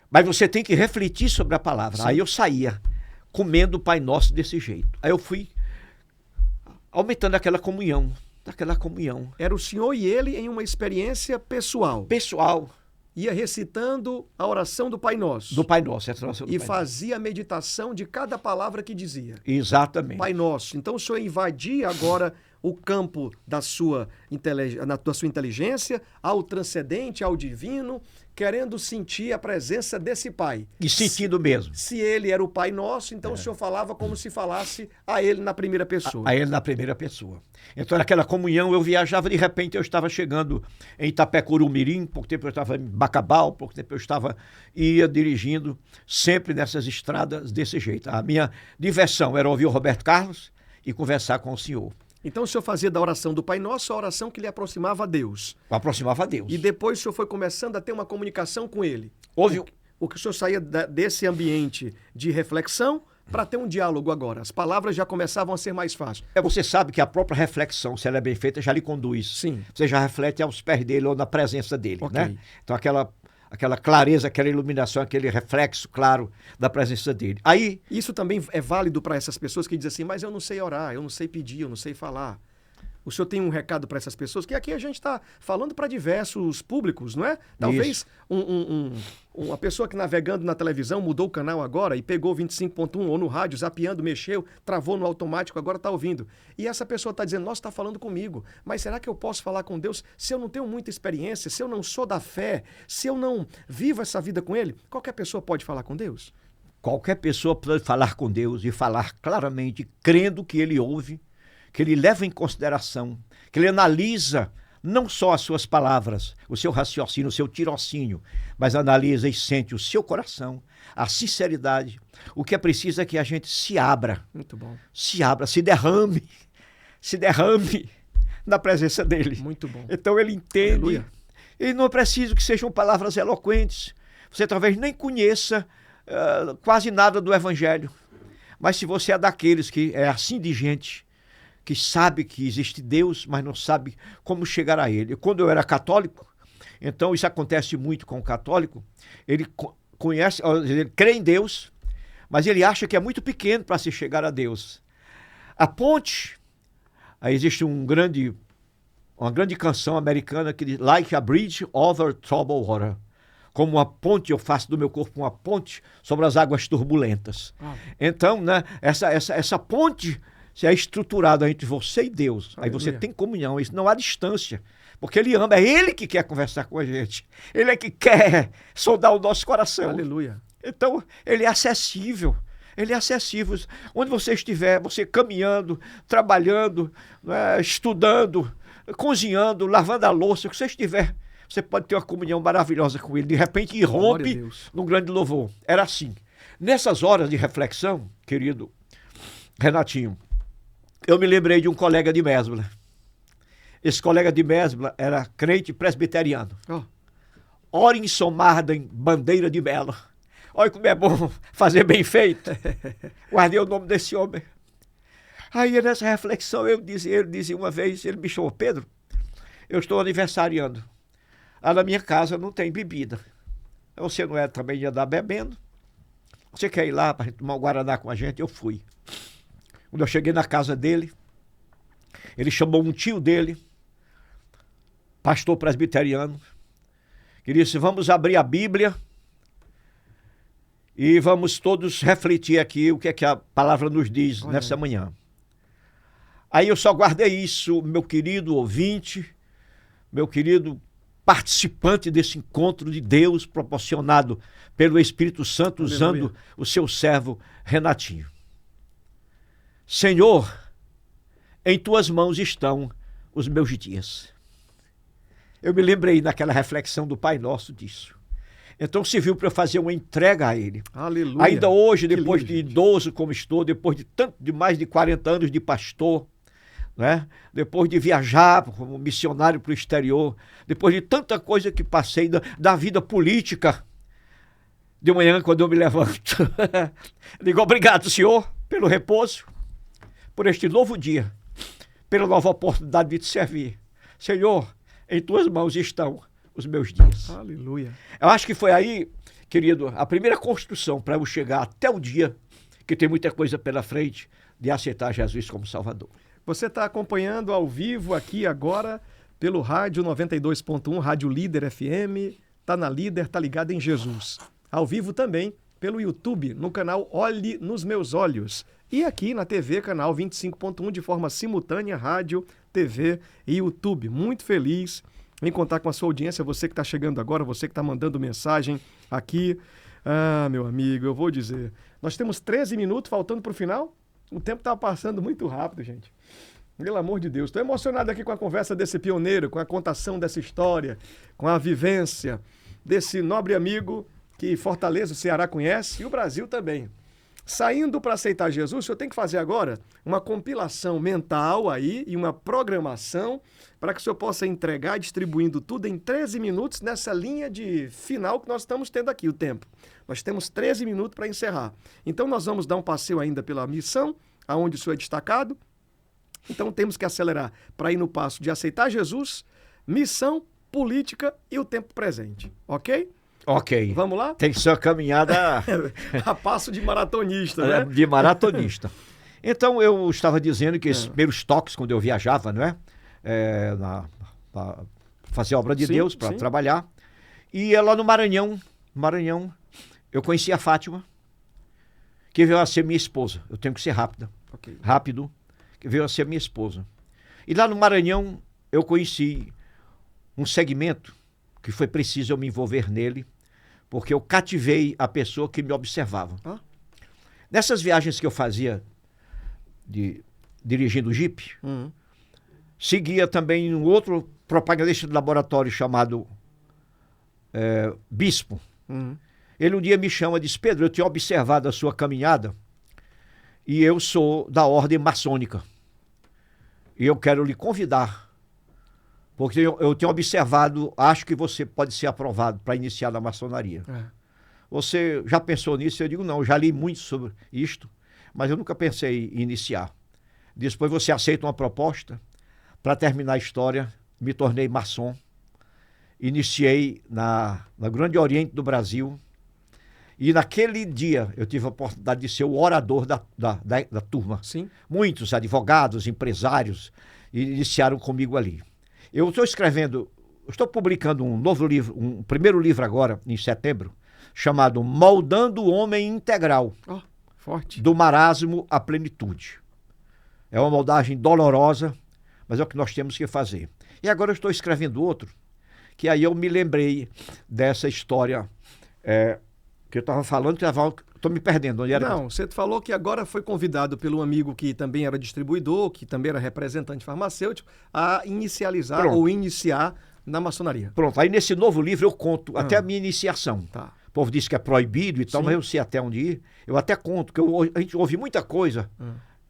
mas você tem que refletir sobre a palavra. Sim. Aí eu saía comendo o Pai Nosso desse jeito. Aí eu fui aumentando aquela comunhão. Era o senhor e ele em uma experiência pessoal. Pessoal. Ia recitando a oração do Pai Nosso. Do Pai Nosso. Essa oração do e Pai fazia a meditação de cada palavra que dizia. Exatamente. Pai Nosso. Então o senhor invadia agora o campo da sua inteligência ao transcendente, ao divino, querendo sentir a presença desse Pai. E sentindo mesmo. Se ele era o Pai Nosso, então o senhor falava como se falasse a ele na primeira pessoa. A ele na primeira pessoa. Então naquela comunhão eu viajava, de repente eu estava chegando em Itapecuru-Mirim, pouco tempo eu estava em Bacabal, pouco tempo eu ia dirigindo, sempre nessas estradas desse jeito. A minha diversão era ouvir o Roberto Carlos e conversar com o senhor. Então o senhor fazia da oração do Pai Nosso a oração que lhe aproximava a Deus. Aproximava a Deus. E depois o senhor foi começando a ter uma comunicação com ele. Houve o que o senhor saía desse ambiente de reflexão para ter um diálogo agora. As palavras já começavam a ser mais fáceis. Você sabe que a própria reflexão, se ela é bem feita, já lhe conduz. Sim. Você já reflete aos pés dele ou na presença dele, okay. Né? Então aquela clareza, aquela iluminação, aquele reflexo claro da presença dele. Aí, isso também é válido para essas pessoas que dizem assim, mas eu não sei orar, eu não sei pedir, eu não sei falar. O senhor tem um recado para essas pessoas? Que aqui a gente está falando para diversos públicos, não é? Talvez uma pessoa que navegando na televisão mudou o canal agora e pegou 25.1 ou no rádio, zapeando, mexeu, travou no automático, agora está ouvindo. E essa pessoa está dizendo, nossa, está falando comigo, mas será que eu posso falar com Deus se eu não tenho muita experiência, se eu não sou da fé, se eu não vivo essa vida com Ele? Qualquer pessoa pode falar com Deus? Qualquer pessoa pode falar com Deus e falar claramente, crendo que Ele ouve, que ele leva em consideração, que ele analisa não só as suas palavras, o seu raciocínio, o seu tirocínio, mas analisa e sente o seu coração, a sinceridade. O que é preciso é que a gente se abra. Muito bom. Se abra, se derrame na presença dele. Muito bom. Então ele entende. Aleluia. E não é preciso que sejam palavras eloquentes. Você talvez nem conheça quase nada do Evangelho. Mas se você é daqueles que é assim de gente, que sabe que existe Deus, mas não sabe como chegar a Ele. Quando eu era católico, então isso acontece muito com o católico, ele conhece, ele crê em Deus, mas ele acha que é muito pequeno para se chegar a Deus. A ponte, aí existe uma grande canção americana que diz, like a bridge over troubled water. Como uma ponte, eu faço do meu corpo uma ponte sobre as águas turbulentas. Então, né, essa ponte se é estruturado entre você e Deus. Aleluia. Aí você tem comunhão, isso não há distância. Porque Ele ama, é Ele que quer conversar com a gente. Ele é que quer sondar o nosso coração. Aleluia. Então, Ele é acessível. Ele é acessível. Onde você estiver, você caminhando, trabalhando, estudando, cozinhando, lavando a louça, o que você estiver, você pode ter uma comunhão maravilhosa com Ele. De repente, irrompe num grande louvor. Era assim. Nessas horas de reflexão, querido Renatinho, eu me lembrei de um colega de Mesbla. Esse colega de Mesbla era crente presbiteriano. Orinson Marden Bandeira de Melo. Olha como é bom fazer bem feito. Guardei o nome desse homem. Aí nessa reflexão ele dizia uma vez, ele me chamou, Pedro, eu estou aniversariando. Lá na minha casa não tem bebida. Você não é também de andar bebendo? Você quer ir lá para tomar um Guaraná com a gente? Eu fui. Quando eu cheguei na casa dele, ele chamou um tio dele, pastor presbiteriano, que disse, vamos abrir a Bíblia E vamos todos refletir aqui o que é que a palavra nos diz nessa manhã. Aí eu só guardei isso, meu querido ouvinte, meu querido participante desse encontro de Deus proporcionado pelo Espírito Santo, usando o seu servo Renatinho. Senhor, em tuas mãos estão os meus dias. Eu me lembrei naquela reflexão do Pai Nosso disso. Então serviu para eu fazer uma entrega a Ele. Aleluia. Ainda hoje, depois lindo, de idoso como estou, depois de mais de 40 anos de pastor, né? Depois de viajar como missionário para o exterior, depois de tanta coisa que passei da vida política, de manhã quando eu me levanto, digo obrigado, Senhor, pelo repouso, por este novo dia, pela nova oportunidade de te servir. Senhor, em tuas mãos estão os meus dias. Aleluia. Eu acho que foi aí, querido, a primeira construção para eu chegar até o dia, que tem muita coisa pela frente, de aceitar Jesus como Salvador. Você está acompanhando ao vivo aqui agora pelo rádio 92.1, Rádio Líder FM, tá na Líder, tá ligado em Jesus. Ao vivo também pelo YouTube, no canal Olhe nos Meus Olhos. E aqui na TV, canal 25.1, de forma simultânea, rádio, TV e YouTube. Muito feliz em contar com a sua audiência, você que está chegando agora, você que está mandando mensagem aqui. Ah, meu amigo, eu vou dizer, nós temos 13 minutos faltando para o final. O tempo está passando muito rápido, gente. Pelo amor de Deus. Estou emocionado aqui com a conversa desse pioneiro, com a contação dessa história, com a vivência desse nobre amigo que Fortaleza, o Ceará conhece e o Brasil também. Saindo para aceitar Jesus, o senhor tem que fazer agora uma compilação mental aí e uma programação para que o senhor possa entregar, distribuindo tudo em 13 minutos nessa linha de final que nós estamos tendo aqui, o tempo. Nós temos 13 minutos para encerrar. Então nós vamos dar um passeio ainda pela missão, aonde o senhor é destacado. Então temos que acelerar para ir no passo de aceitar Jesus, missão, política e o tempo presente, ok? Ok. Vamos lá? Tem que ser uma caminhada... A passo de maratonista, né? De maratonista. Então, eu estava dizendo que esses primeiros toques, quando eu viajava, não é? Fazer obra de Deus, para trabalhar. E lá no Maranhão, eu conheci a Fátima, que veio a ser minha esposa. Eu tenho que ser rápido, que veio a ser minha esposa. E lá no Maranhão, eu conheci um segmento que foi preciso eu me envolver nele, porque eu cativei a pessoa que me observava. Nessas viagens que eu fazia dirigindo o Jeep, seguia também um outro propagandista de laboratório chamado Bispo. Ele um dia me chama e diz: Pedro, eu tenho observado a sua caminhada e eu sou da ordem maçônica. E eu quero lhe convidar, porque eu tenho observado, acho que você pode ser aprovado para iniciar na maçonaria. Você já pensou nisso? Eu digo, não, eu já li muito sobre isto, mas eu nunca pensei em iniciar. Depois você aceita uma proposta. Para terminar a história, me tornei maçom. Iniciei no Grande Oriente do Brasil. E naquele dia eu tive a oportunidade de ser o orador da turma. Sim. Muitos advogados, empresários iniciaram comigo ali. Eu estou publicando um novo livro, um primeiro livro agora, em setembro, chamado Moldando o Homem Integral. Forte. Do marasmo à plenitude. É uma moldagem dolorosa, mas é o que nós temos que fazer. E agora eu estou escrevendo outro, que aí eu me lembrei dessa história que eu estava falando, que estou me perdendo. Onde era? Não, você falou que agora foi convidado pelo amigo que também era distribuidor, que também era representante farmacêutico, a inicializar ou iniciar na maçonaria. Pronto, aí nesse novo livro eu conto até a minha iniciação. Tá. O povo diz que é proibido e tal, mas eu sei até onde ir. Eu até conto, que a gente ouve muita coisa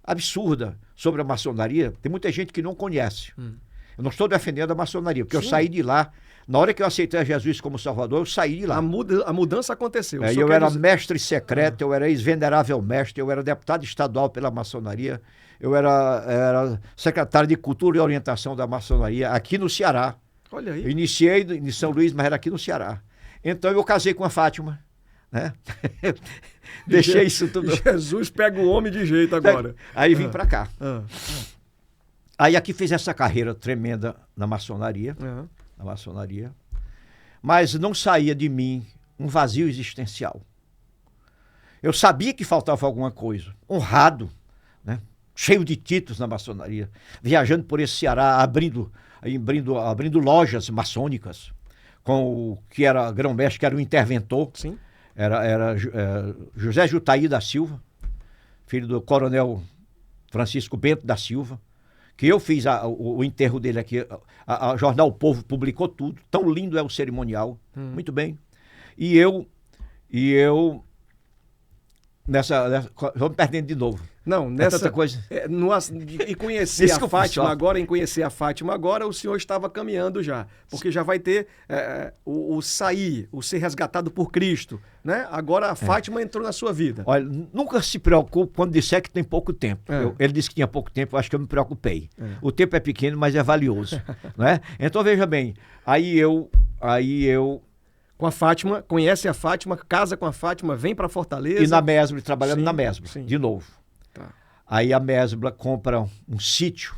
absurda sobre a maçonaria. Tem muita gente que não conhece. Eu não estou defendendo a maçonaria, porque eu saí de lá. Na hora que eu aceitei Jesus como Salvador, eu saí de lá. A mudança aconteceu. Eu era mestre secreto, eu era ex-venerável mestre, eu era deputado estadual pela maçonaria, eu era secretário de Cultura e Orientação da maçonaria aqui no Ceará. Olha aí. Eu iniciei em São Luís, mas era aqui no Ceará. Então eu casei com a Fátima, né? Deixei isso tudo. Jesus pega o homem de jeito agora. Aí vim para cá. Aí aqui fiz essa carreira tremenda na maçonaria. Mas não saía de mim um vazio existencial. Eu sabia que faltava alguma coisa. Honrado, né? Cheio de títulos na maçonaria, viajando por esse Ceará, abrindo lojas maçônicas, com o que era grão-mestre, que era o interventor. Sim. Era José Jutaí da Silva, filho do coronel Francisco Bento da Silva, que eu fiz o enterro dele aqui. A Jornal O Povo publicou tudo. Tão lindo é o cerimonial. Muito bem. E eu vamos perdendo de novo. Não, nessa tanta coisa. E conhecer a Fátima agora, o senhor estava caminhando já, porque já vai ter o sair, o ser resgatado por Cristo, né? Agora a Fátima entrou na sua vida. Olha, nunca se preocupe quando disser que tem pouco tempo. Ele disse que tinha pouco tempo, eu acho que eu me preocupei. O tempo é pequeno, mas é valioso, né? Então veja bem, aí eu com a Fátima, conhece a Fátima, casa com a Fátima, vem para Fortaleza. E na Mesbla, trabalhando Sim, na Mesbla, sim. de novo. Tá. Aí a Mesbla compra um sítio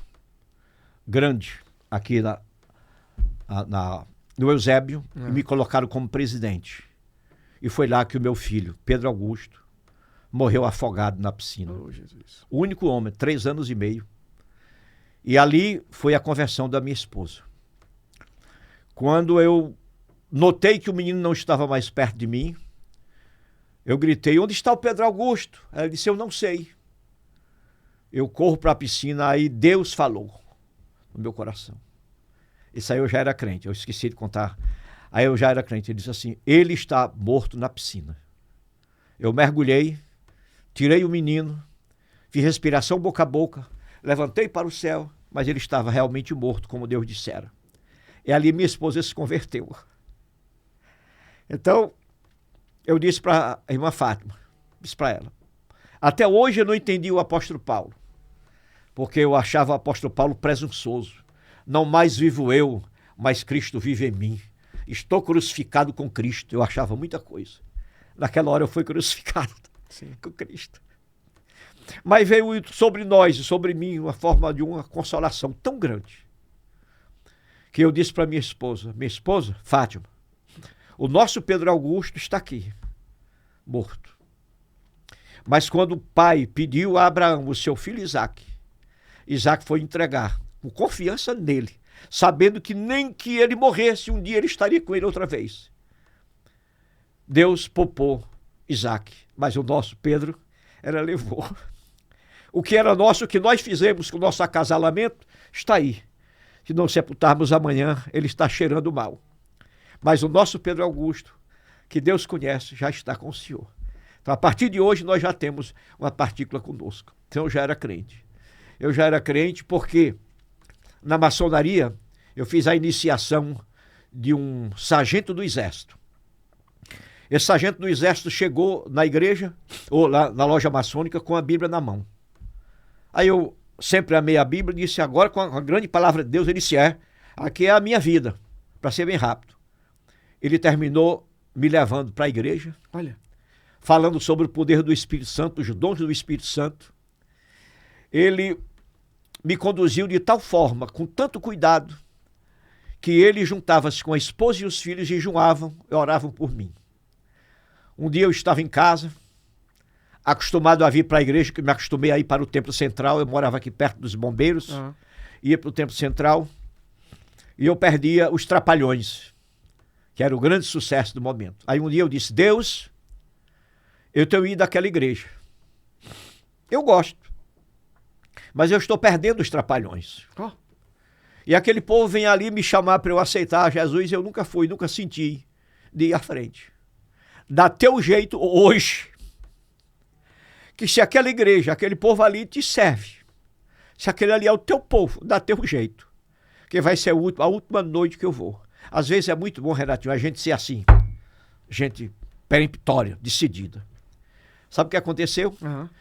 grande aqui no Eusébio e me colocaram como presidente. E foi lá que o meu filho, Pedro Augusto, morreu afogado na piscina. Oh, Jesus. O único homem, 3 anos e meio. E ali foi a conversão da minha esposa. Quando eu notei que o menino não estava mais perto de mim, eu gritei: onde está o Pedro Augusto? Ela disse: eu não sei. Eu corro para a piscina, aí Deus falou no meu coração. Isso aí eu já era crente, eu esqueci de contar. Aí eu já era crente, ele disse assim: ele está morto na piscina. Eu mergulhei, tirei o menino, fiz respiração boca a boca, levantei para o céu, mas ele estava realmente morto, como Deus dissera. E ali minha esposa se converteu. Então, eu disse para a irmã Fátima, disse para ela: até hoje eu não entendi o apóstolo Paulo, porque eu achava o apóstolo Paulo presunçoso. Não mais vivo eu, mas Cristo vive em mim. Estou crucificado com Cristo. Eu achava muita coisa. Naquela hora eu fui crucificado com Cristo. Mas veio sobre nós e sobre mim uma forma de uma consolação tão grande, que eu disse para minha esposa, Fátima, o nosso Pedro Augusto está aqui, morto. Mas quando o pai pediu a Abraão o seu filho Isaque, Isaque foi entregar, com confiança nele, sabendo que nem que ele morresse, um dia ele estaria com ele outra vez. Deus poupou Isaque, mas o nosso Pedro, ela levou. O que era nosso, o que nós fizemos com o nosso acasalamento, está aí. Se não sepultarmos amanhã, ele está cheirando mal. Mas o nosso Pedro Augusto, que Deus conhece, já está com o Senhor. Então, a partir de hoje, nós já temos uma partícula conosco. Então, eu já era crente. Eu já era crente porque, na maçonaria, eu fiz a iniciação de um sargento do Exército. Esse sargento do Exército chegou na igreja, ou lá na loja maçônica, com a Bíblia na mão. Aí eu sempre amei a Bíblia e disse: agora, com a grande palavra de Deus, ele disse: aqui é a minha vida, para ser bem rápido. Ele terminou me levando para a igreja, falando sobre o poder do Espírito Santo, os dons do Espírito Santo. Ele me conduziu de tal forma, com tanto cuidado, que ele juntava-se com a esposa e os filhos, jejuavam e oravam por mim. Um dia eu estava em casa, acostumado a vir para a igreja, que me acostumei a ir para o Templo Central, eu morava aqui perto dos bombeiros, ia para o Templo Central, e eu perdia os Trapalhões, que era o grande sucesso do momento. Aí um dia eu disse: Deus, eu tenho ido àquela igreja. Eu gosto, mas eu estou perdendo os Trapalhões. E aquele povo vem ali me chamar para eu aceitar Jesus, eu nunca fui, nunca senti de ir à frente. Dá teu jeito hoje, que se aquela igreja, aquele povo ali te serve, se aquele ali é o teu povo, dá teu jeito, que vai ser a última noite que eu vou. Às vezes é muito bom, Renatinho, a gente ser assim, gente peremptória, decidida. Sabe o que aconteceu?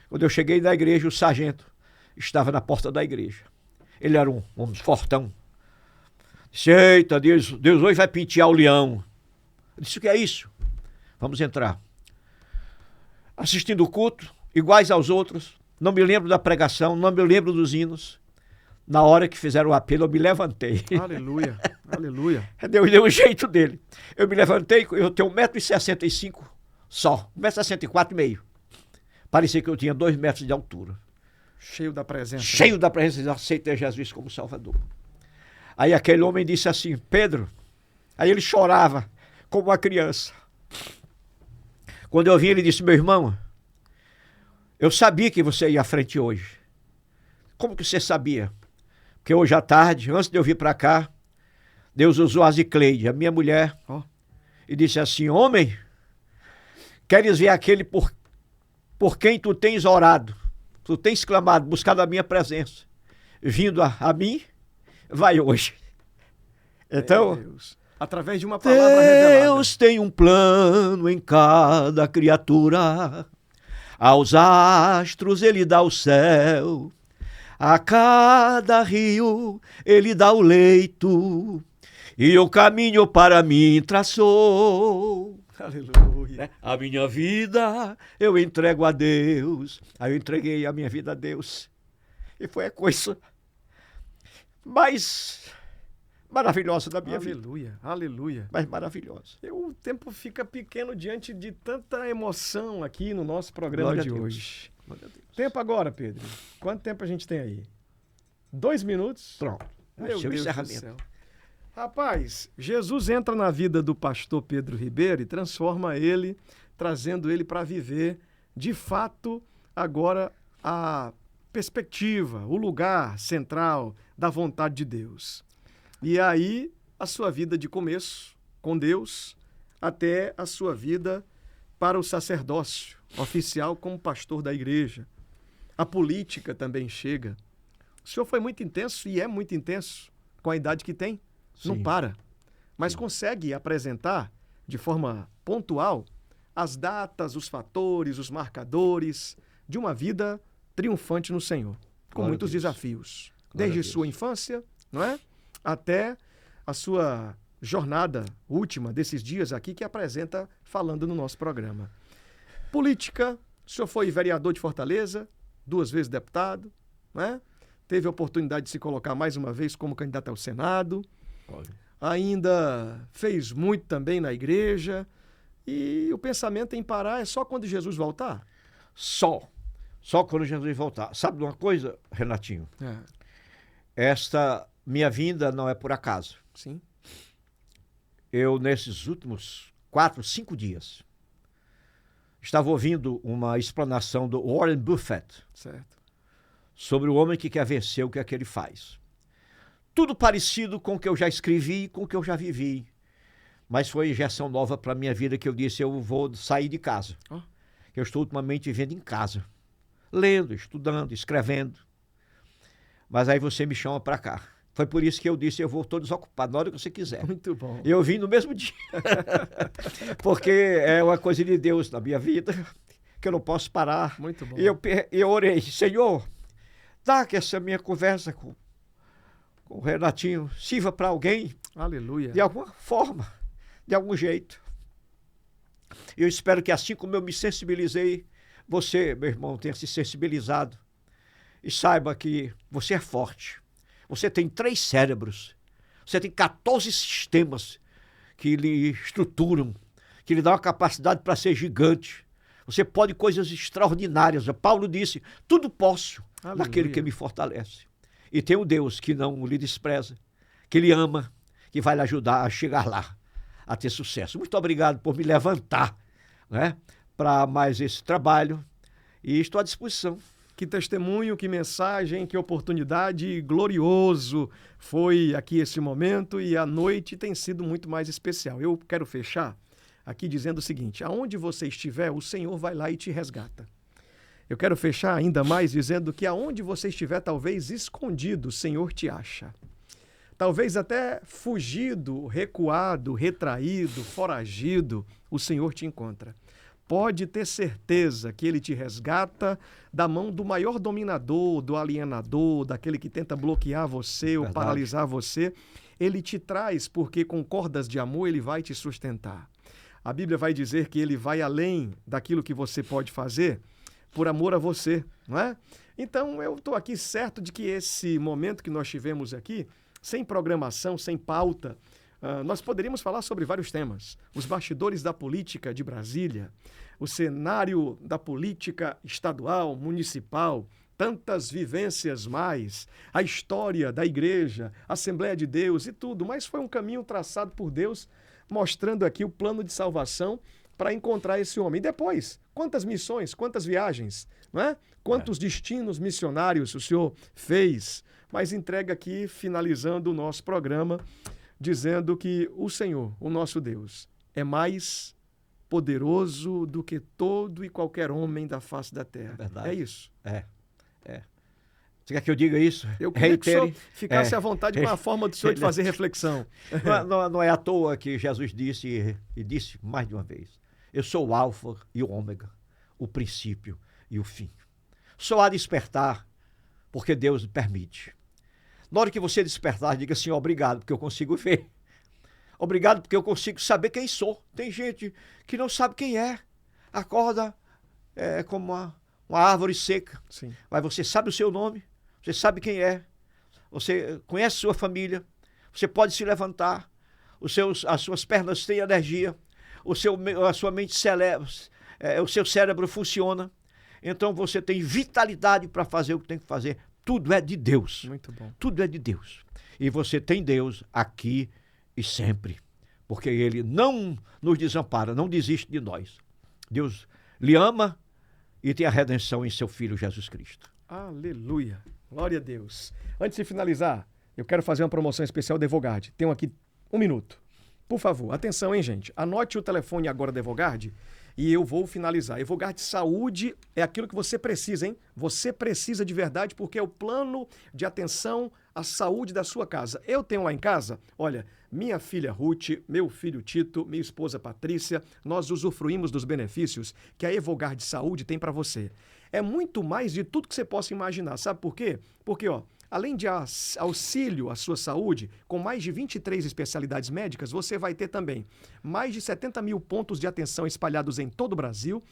Quando eu cheguei na igreja, o sargento estava na porta da igreja. Ele era um fortão. Disse: eita, Deus hoje vai pentear o leão. Eu disse: o que é isso? Vamos entrar. Assistindo o culto, iguais aos outros, não me lembro da pregação, não me lembro dos hinos. Na hora que fizeram o apelo, eu me levantei. Aleluia, aleluia. Deus deu o jeito dele. Eu me levantei, eu tenho 1,65 m só, 1,64 m e meio. Parecia que eu tinha 2 metros de altura. Cheio da presença. Cheio da presença, aceitei Jesus como Salvador. Aí aquele homem disse assim, Pedro, aí ele chorava como uma criança. Quando eu vi, ele disse, meu irmão, eu sabia que você ia à frente hoje. Como que você sabia? Porque hoje à tarde, antes de eu vir para cá, Deus usou a Zicleide, a minha mulher, e disse assim, homem, queres ver aquele por quem tu tens orado? Tu tens clamado, buscado a minha presença, vindo a mim, vai hoje. Então, Deus. Através de uma palavra revelada. Deus tem um plano em cada criatura, aos astros ele dá o céu, a cada rio ele dá o leito, e o caminho para mim traçou. Aleluia. A minha vida eu entrego a Deus. Aí eu entreguei a minha vida a Deus. E foi a coisa mais maravilhosa da minha vida. Aleluia, aleluia. Mais maravilhosa. O tempo fica pequeno diante de tanta emoção aqui no nosso programa Glória de a Deus. hoje. Glória a Deus. Tempo agora, Pedro. Quanto tempo a gente tem aí? 2 minutos? Pronto. Meu Seu Deus do encerramento. céu. Rapaz, Jesus entra na vida do pastor Pedro Ribeiro e transforma ele, trazendo ele para viver, de fato, agora a perspectiva, o lugar central da vontade de Deus. E aí, a sua vida de começo com Deus, até a sua vida para o sacerdócio oficial como pastor da igreja. A política também chega. O senhor foi muito intenso e é muito intenso com a idade que tem. Não Sim. para. Mas consegue apresentar de forma pontual as datas, os fatores, os marcadores de uma vida triunfante no Senhor, com Glória muitos a Deus. desafios. Glória Desde a Deus. sua infância, não é? Até a sua jornada última desses dias aqui que apresenta falando no nosso programa. Política, o senhor foi vereador de Fortaleza, 2 vezes deputado, não é? Teve a oportunidade de se colocar mais uma vez como candidato ao Senado. Ainda fez muito também na igreja. E o pensamento em parar é só quando Jesus voltar? Só quando Jesus voltar. Sabe de uma coisa, Renatinho? É, Esta minha vinda não é por acaso. sim. Eu, nesses últimos 4, 5 dias, estava ouvindo uma explanação do Warren Buffett Certo. sobre o homem que quer vencer o que é que ele faz. Tudo parecido com o que eu já escrevi e com o que eu já vivi. Mas foi injeção nova para a minha vida que eu disse, eu vou sair de casa. Oh. Eu estou ultimamente vivendo em casa. Lendo, estudando, escrevendo. Mas aí você me chama para cá. Foi por isso que eu disse, eu vou todo desocupado, na hora que você quiser. Muito bom. Eu vim no mesmo dia. Porque é uma coisa de Deus na minha vida, que eu não posso parar. Muito bom. E eu orei, Senhor, dá que essa minha conversa com o Renatinho sirva para alguém, Aleluia. de alguma forma, de algum jeito. Eu espero que assim como eu me sensibilizei, você, meu irmão, tenha se sensibilizado e saiba que você é forte. Você tem 3 cérebros, você tem 14 sistemas que lhe estruturam, que lhe dão a capacidade para ser gigante. Você pode coisas extraordinárias. Paulo disse, tudo posso Aleluia. naquele que me fortalece. E tem um Deus que não lhe despreza, que lhe ama, que vai lhe ajudar a chegar lá, a ter sucesso. Muito obrigado por me levantar, né, para mais esse trabalho e estou à disposição. Que testemunho, que mensagem, que oportunidade, glorioso foi aqui esse momento e a noite tem sido muito mais especial. Eu quero fechar aqui dizendo o seguinte, aonde você estiver, o Senhor vai lá e te resgata. Eu quero fechar ainda mais dizendo que aonde você estiver, talvez escondido, o Senhor te acha. Talvez até fugido, recuado, retraído, foragido, o Senhor te encontra. Pode ter certeza que Ele te resgata da mão do maior dominador, do alienador, daquele que tenta bloquear você ou Verdade. paralisar você. Ele te traz porque com cordas de amor Ele vai te sustentar. A Bíblia vai dizer que Ele vai além daquilo que você pode fazer por amor a você, não é? Então eu estou aqui certo de que esse momento que nós tivemos aqui, sem programação, sem pauta, Nós poderíamos falar sobre vários temas. Os bastidores da política de Brasília, o cenário da política estadual, municipal, tantas vivências mais, a história da igreja, Assembleia de Deus e tudo, mas foi um caminho traçado por Deus, mostrando aqui o plano de salvação para encontrar esse homem. E depois, quantas missões, quantas viagens, não é? Quantos destinos missionários o Senhor fez, mas entrega aqui, finalizando o nosso programa, dizendo que o Senhor, o nosso Deus, é mais poderoso do que todo e qualquer homem da face da terra. Verdade. É isso. É. Você quer que eu diga isso? Eu queria que o senhor ficasse à vontade com a forma do senhor de fazer reflexão. Não é à toa que Jesus disse, e disse mais de uma vez, eu sou o alfa e o ômega, o princípio e o fim. Só há despertar porque Deus permite. Na hora que você despertar, diga assim, obrigado, porque eu consigo ver. Obrigado, porque eu consigo saber quem sou. Tem gente que não sabe quem é. Acorda como uma árvore seca. Sim. Mas você sabe o seu nome, você sabe quem é, você conhece sua família, você pode se levantar, as suas pernas têm energia, a sua mente o seu cérebro funciona. Então você tem vitalidade para fazer o que tem que fazer. Tudo é de Deus. Muito bom. Tudo é de Deus. E você tem Deus aqui e sempre. Porque Ele não nos desampara, não desiste de nós. Deus lhe ama e tem a redenção em seu Filho Jesus Cristo. Aleluia. Glória a Deus. Antes de finalizar, eu quero fazer uma promoção especial da Evogard. Tenho aqui 1 minuto. Por favor, atenção, hein, gente? Anote o telefone agora da Evogard e eu vou finalizar. Evogard Saúde é aquilo que você precisa, hein? Você precisa de verdade porque é o plano de atenção à saúde da sua casa. Eu tenho lá em casa, olha, minha filha Ruth, meu filho Tito, minha esposa Patrícia, nós usufruímos dos benefícios que a Evogard Saúde tem para você. É muito mais de tudo que você possa imaginar. Sabe por quê? Porque, além de auxílio à sua saúde, com mais de 23 especialidades médicas, você vai ter também mais de 70 mil pontos de atenção espalhados em todo o Brasil,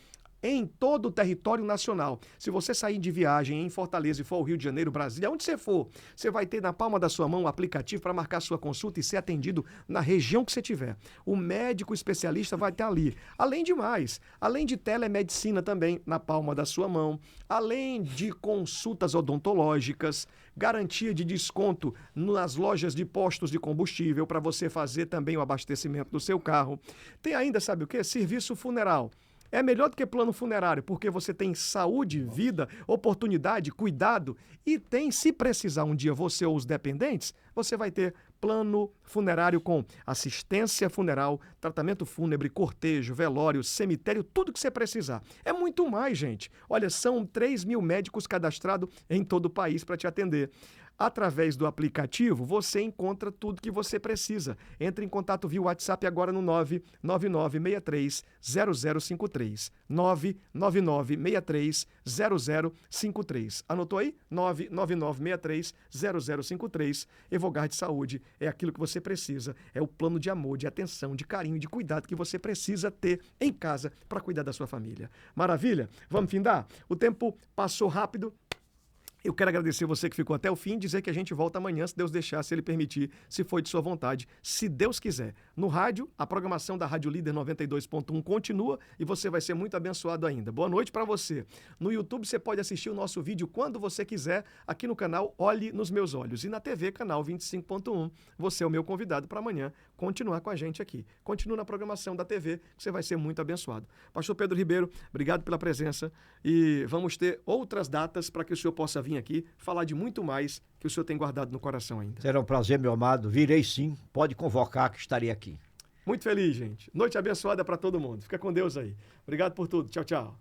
em todo o território nacional. Se você sair de viagem em Fortaleza e for ao Rio de Janeiro, Brasília, onde você for, você vai ter na palma da sua mão um aplicativo para marcar sua consulta e ser atendido na região que você tiver. O médico especialista vai estar ali. Além de mais, além de telemedicina também na palma da sua mão, além de consultas odontológicas, garantia de desconto nas lojas de postos de combustível para você fazer também o abastecimento do seu carro. Tem ainda, sabe o quê? Serviço funeral. É melhor do que plano funerário, porque você tem saúde, vida, oportunidade, cuidado e tem, se precisar um dia você ou os dependentes, você vai ter plano funerário com assistência funeral, tratamento fúnebre, cortejo, velório, cemitério, tudo que você precisar. É muito mais, gente. Olha, são 3 mil médicos cadastrados em todo o país para te atender. Através do aplicativo, você encontra tudo que você precisa. Entre em contato via WhatsApp agora no 999630053. 999630053. Anotou aí? 999630053. Evogard Saúde é aquilo que você precisa. É o plano de amor, de atenção, de carinho, de cuidado que você precisa ter em casa para cuidar da sua família. Maravilha? Vamos findar? O tempo passou rápido. Eu quero agradecer você que ficou até o fim e dizer que a gente volta amanhã, se Deus deixar, se Ele permitir, se for de sua vontade, se Deus quiser. No rádio, a programação da Rádio Líder 92.1 continua e você vai ser muito abençoado ainda. Boa noite para você. No YouTube você pode assistir o nosso vídeo quando você quiser, aqui no canal Olhe nos Meus Olhos. E na TV, canal 25.1, você é o meu convidado para amanhã continuar com a gente aqui. Continua na programação da TV, que você vai ser muito abençoado. Pastor Pedro Ribeiro, obrigado pela presença e vamos ter outras datas para que o senhor possa vir aqui falar de muito mais que o senhor tem guardado no coração ainda. Será um prazer, meu amado. Virei sim. Pode convocar que estarei aqui. Muito feliz, gente. Noite abençoada para todo mundo. Fica com Deus aí. Obrigado por tudo. Tchau, tchau.